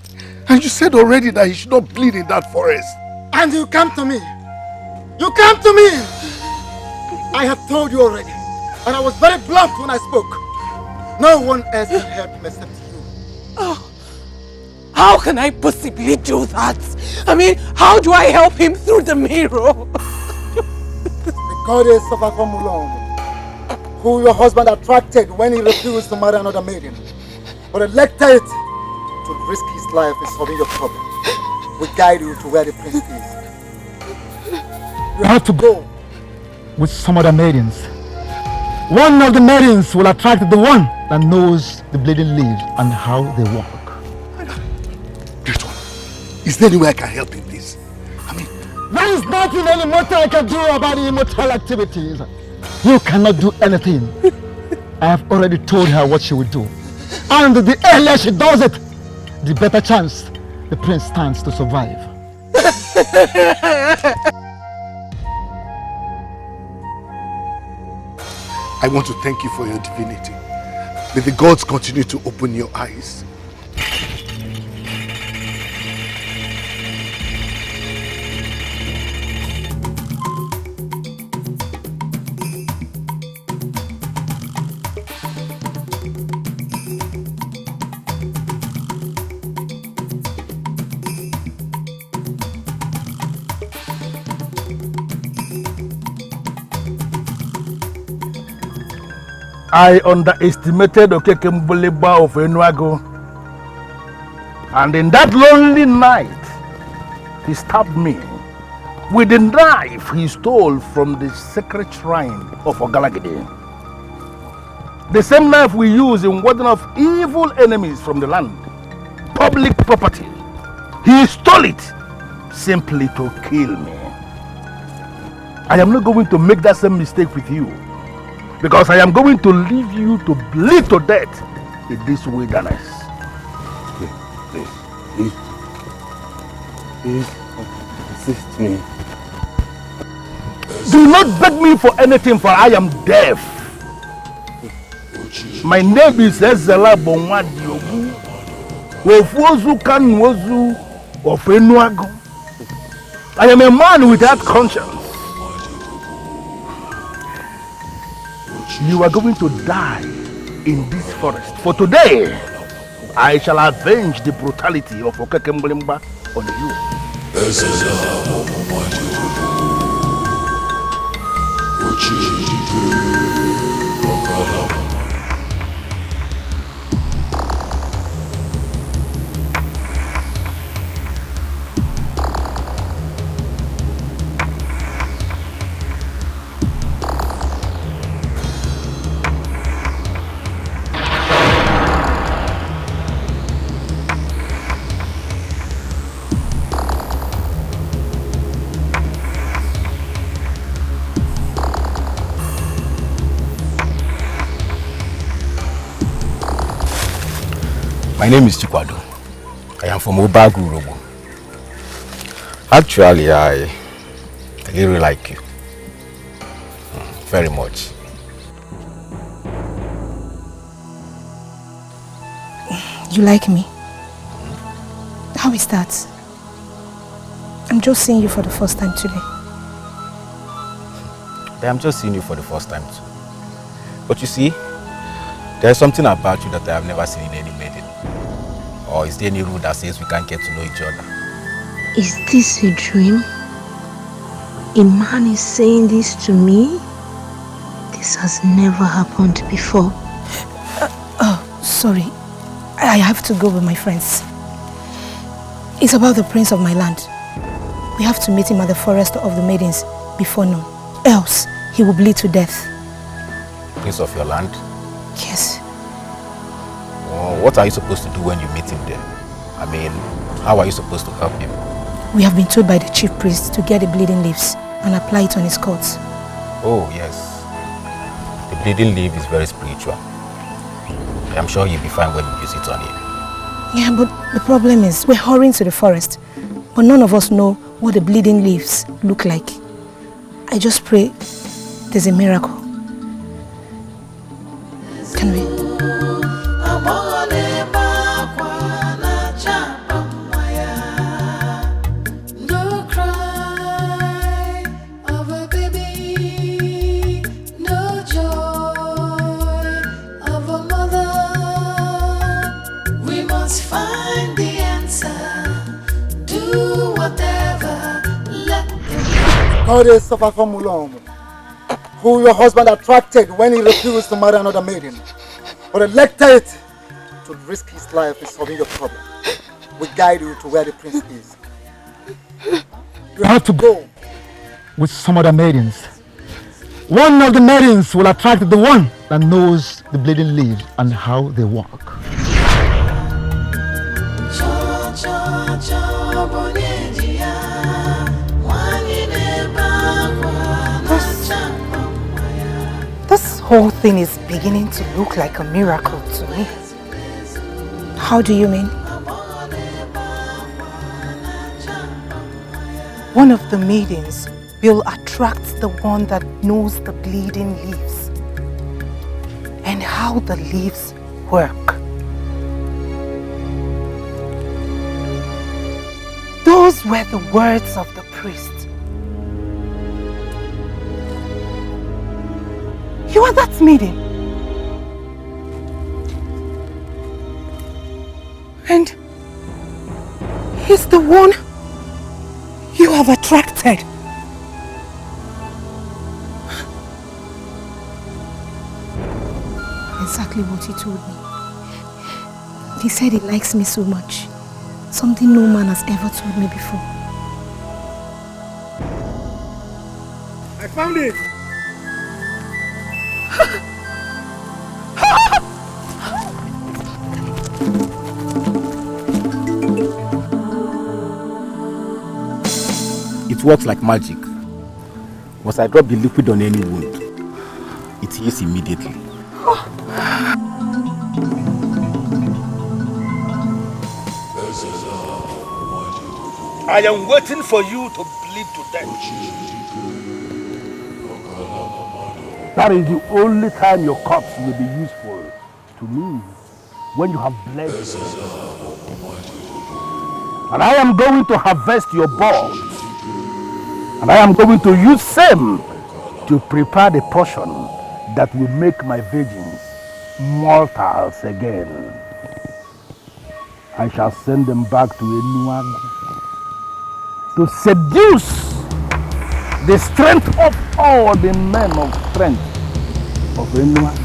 And you said already that he should not bleed in that forest. And you come to me. You come to me. I have told you already. And I was very blunt when I spoke. No one else can help him except you. Oh, how can I possibly do that? I mean, how do I help him through the mirror? The goddess of Akwaliomumu, who your husband attracted when he refused to marry another maiden, but elected to risk his life in solving your problem, will guide you to where the prince is. You have to go with some other maidens. One of the maidens will attract the one that knows the bleeding leaves and how they walk. Great one. Is there any way I can help in this? I mean, there is nothing any mortal I can do about the immortal activities. You cannot do anything. I have already told her what she will do. And the earlier she does it, the better chance the prince stands to survive. I want to thank you for your divinity. May the gods continue to open your eyes. I underestimated Okekembuleba of Enuagu, and in that lonely night, he stabbed me with the knife he stole from the sacred shrine of Ogalagide. The same knife we use in warding off evil enemies from the land, public property. He stole it simply to kill me. I am not going to make that same mistake with you, because I am going to leave you to bleed to death in this wilderness. Please, assist me. Do not beg me for anything, for I am deaf. My name is Ezela Bonwadiogu, Ofuozu Kanwozu of Enuagu. I am a man without conscience. You are going to die in this forest. For today, I shall avenge the brutality of Okekembulimba on you. My name is Chikwado. I am from Ubah. Actually, I really like you. Very much. You like me? How is that? I'm just seeing you for the first time today. I'm just seeing you for the first time too. But you see, there's something about you that I have never seen in any maiden. Or is there any rule that says we can't get to know each other? Is this a dream? A man is saying this to me? This has never happened before. Sorry. I have to go with my friends. It's about the prince of my land. We have to meet him at the forest of the maidens before noon. Else, he will bleed to death. Prince of your land? Yes. What are you supposed to do when you meet him there? I mean, how are you supposed to help him? We have been told by the chief priest to get the bleeding leaves and apply it on his cords. Oh, yes. The bleeding leaf is very spiritual. I am sure he'll be fine when you use it on him. Yeah, but the problem is we're hurrying to the forest, but none of us know what the bleeding leaves look like. I just pray there's a miracle. Can we? goddess of Akwaliomumu, who your husband attracted when he refused to marry another maiden, but elected to risk his life in solving your problem, will guide you to where the prince is. You have to go with some other maidens. One of the maidens will attract the one that knows the bleeding leaves and how they walk. This whole thing is beginning to look like a miracle to me. How do you mean? One of the maidens will attract the one that knows the bleeding leaves and how the leaves work. Those were the words of the priest. You are that maiden. And he's the one you have attracted. Exactly what he told me. He said he likes me so much. Something no man has ever told me before. I found it! It works like magic. Once I drop the liquid on any wound, it heals immediately. I am waiting for you to bleed to death. That is the only time your corpse will be useful to me, when you have bled. And I am going to harvest your bones, and I am going to use them to prepare the potion that will make my virgins mortals again. I shall send them back to Enuagu to seduce the strength of all the men of strength of Enuagu.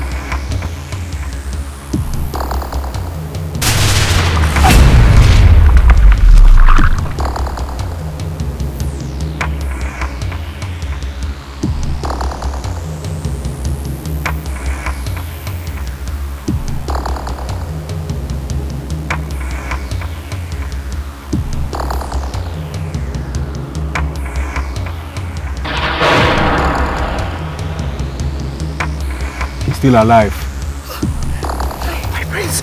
Still alive. My prince.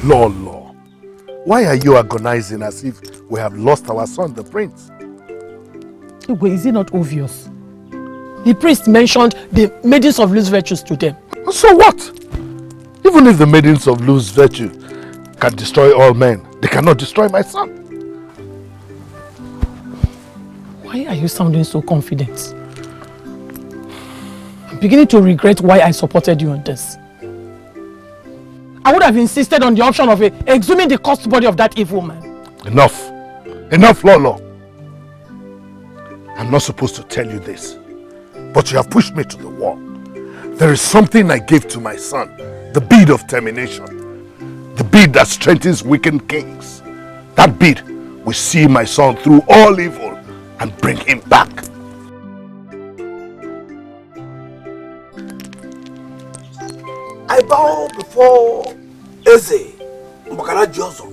Lord, why are you agonizing as if we have lost our son, the prince? Is it not obvious? The priest mentioned the maidens of loose virtues to them. So what? Even if the maidens of loose virtue can destroy all men, they cannot destroy my son. Why are you sounding so confident? I'm beginning to regret why I supported you on this. I would have insisted on the option of exhuming the cursed body of that evil man. Enough. Enough, Lolo. I'm not supposed to tell you this, but you have pushed me to the wall. There is something I gave to my son, the bead of termination, the bead that strengthens weakened kings. That bead will see my son through all evil and bring him back. I bow before Eze Mbakarajozo,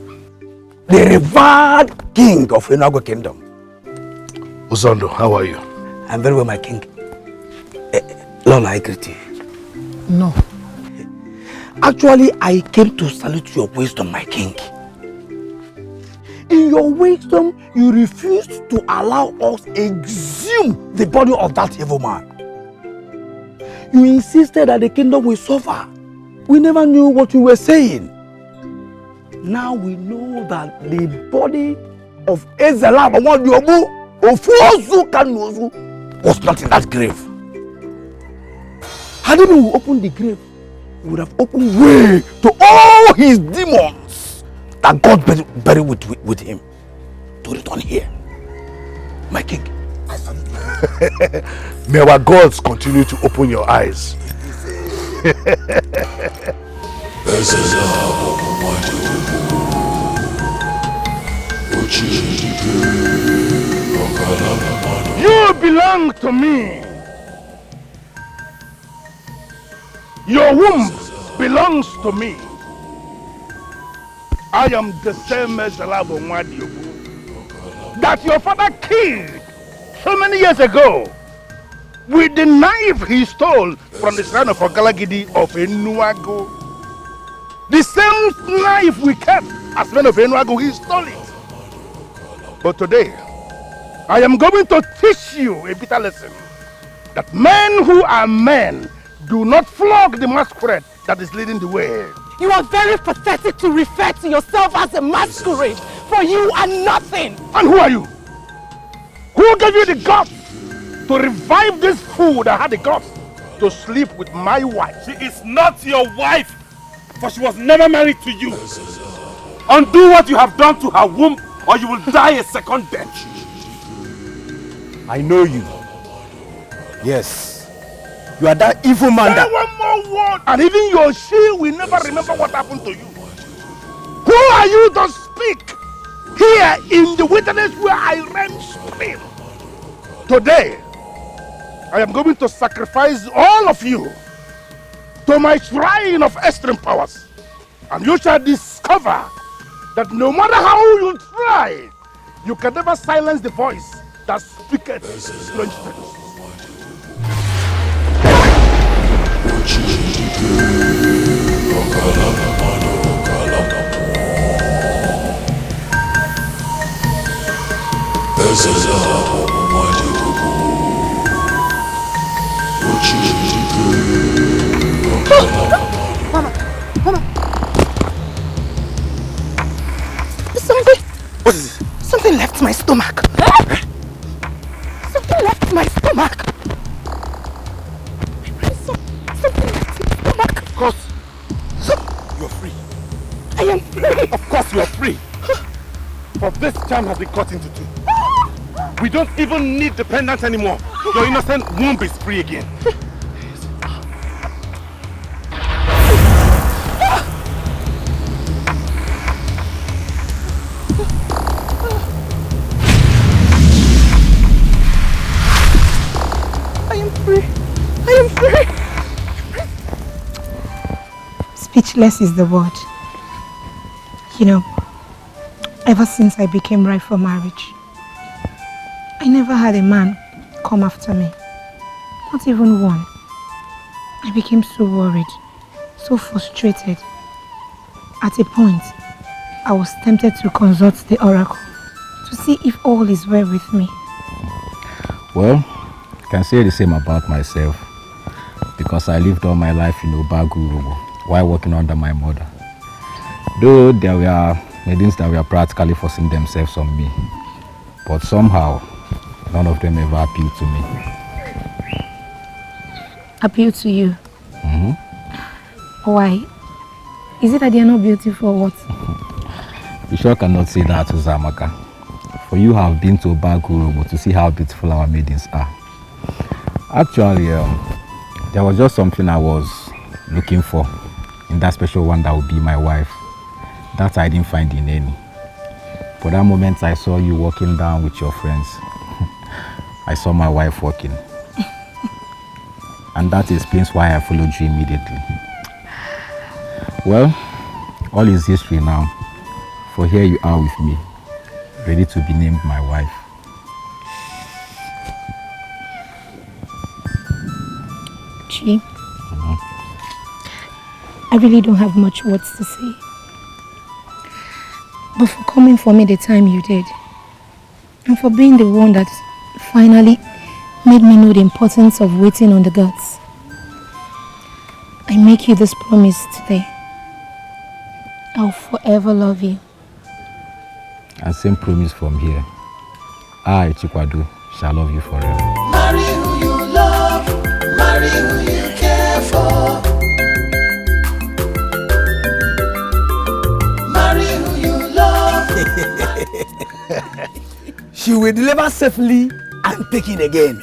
the revered king of Enuagu kingdom. Uzondo, how are you? I'm very well, my king. Lola, I greet you. No. Actually, I came to salute your wisdom, my king. In your wisdom, you refused to allow us exhume the body of that evil man. You insisted that the kingdom will suffer. We never knew what you were saying. Now we know that the body of Ezelam Ofuozu Kanuozu was not in that grave. Had he been opened the grave, he would have opened way to all his demons that God buried with him to return here. My king. May our gods continue to open your eyes. You belong to me. Your womb belongs to me. I am the same as that your father killed so many years ago with the knife he stole from the shrine of Ogalagidi of Enuagu. The same knife we kept as men of Enuagu, he stole it. But today, I am going to teach you a bitter lesson. That men who are men do not flog the masquerade that is leading the way. You are very pathetic to refer to yourself as a masquerade, for you are nothing. And who are you? Who gave you the guts to revive this fool that had the guts to sleep with my wife? She is not your wife, for she was never married to you. Undo what you have done to her womb, or you will die a second death. I know you. Yes. You are that evil man. Say one more word, and even your she will never remember what happened to you. Who are you to speak here in the wilderness where I reign supreme? Today, I am going to sacrifice all of you to my shrine of extreme powers. And you shall discover that no matter how you try, you can never silence the voice that speaketh strange things. Mama. What is it? Something left my stomach. Something left my stomach. Something left my stomach. Of course, you're free. I am free. Of course you're free. But this charm has been cut into two. We don't even need the pendant anymore. Your innocent womb is free again. Speechless is the word. You know, ever since I became ripe for marriage, I never had a man come after me. Not even one. I became so worried, so frustrated. At a point, I was tempted to consult the oracle to see if all is well with me. Well, I can say the same about myself, because I lived all my life in Ubah while working under my mother. Though there were maidens that were practically forcing themselves on me, but somehow none of them ever appealed to me. Appeal to you? Mm-hmm. Why? Is it that they are not beautiful or what? You sure cannot say that, Uzamaka. For you have been to Ubah to see how beautiful our maidens are. Actually, there was just something I was looking for in that special one that would be my wife. That I didn't find in any. For that moment I saw you walking down with your friends. I saw my wife walking. And that explains why I followed you immediately. Well, all is history now. For here you are with me, ready to be named my wife. Chi, I really don't have much words to say. But for coming for me the time you did, and for being the one that finally made me know the importance of waiting on the gods, I make you this promise today. I'll forever love you. And same promise from here. I, Chikwadu, shall love you forever. Marry who you love, marry who you care for. Marry who you love. She will deliver safely and take it again.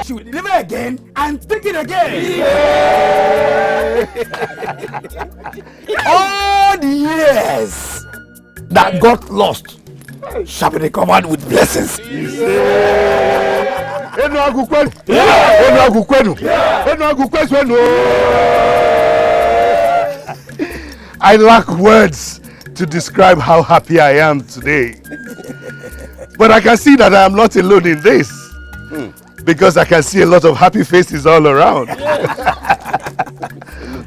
She will deliver again and take it again. All the years that got lost shall be recovered with blessings. Enuagu kwenu. I lack words to describe how happy I am today. But I can see that I am not alone in this. Because I can see a lot of happy faces all around.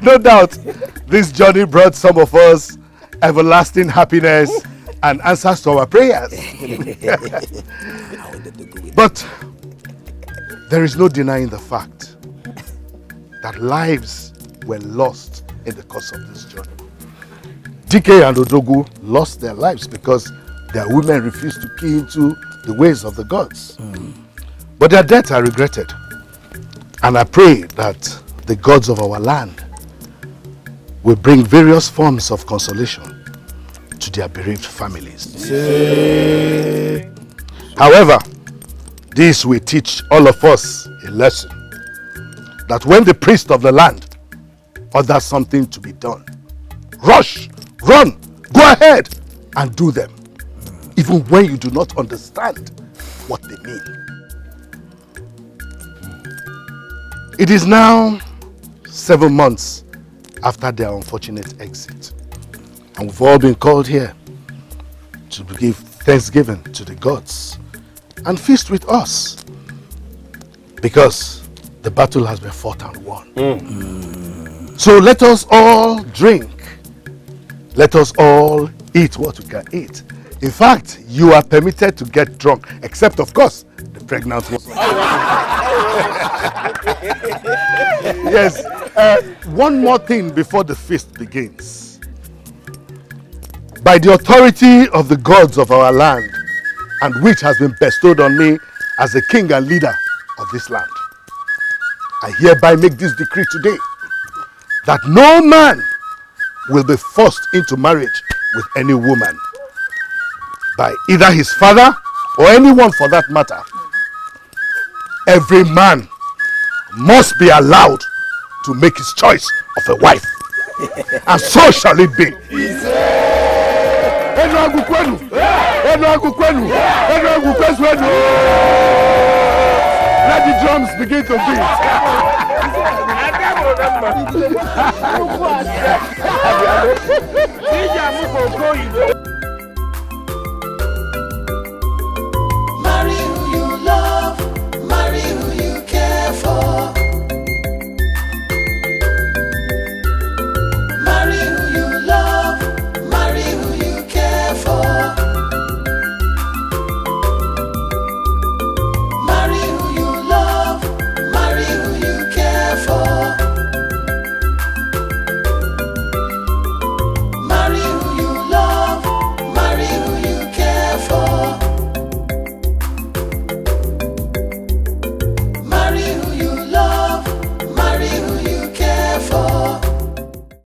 No doubt, this journey brought some of us everlasting happiness and answers to our prayers. But there is no denying the fact that lives were lost in the course of this journey. DK and Odogu lost their lives because their women refused to key into the ways of the gods. But their death I regretted. And I pray that the gods of our land will bring various forms of consolation to their bereaved families. However, this will teach all of us a lesson. That when the priest of the land orders something to be done, rush, run, go ahead and do them. Even when you do not understand what they mean. It is now 7 months after their unfortunate exit. And we've all been called here to give thanksgiving to the gods and feast with us. Because the battle has been fought and won. So let us all drink. Let us all eat what we can eat. In fact, you are permitted to get drunk, except of course, the pregnant one. Yes, one more thing before the feast begins. By the authority of the gods of our land, and which has been bestowed on me as the king and leader of this land, I hereby make this decree today, that no man will be forced into marriage with any woman by either his father or anyone for that matter. Every man must be allowed to make his choice of a wife. And so shall it be. Enuagu kwenu. Let the drums begin to beat.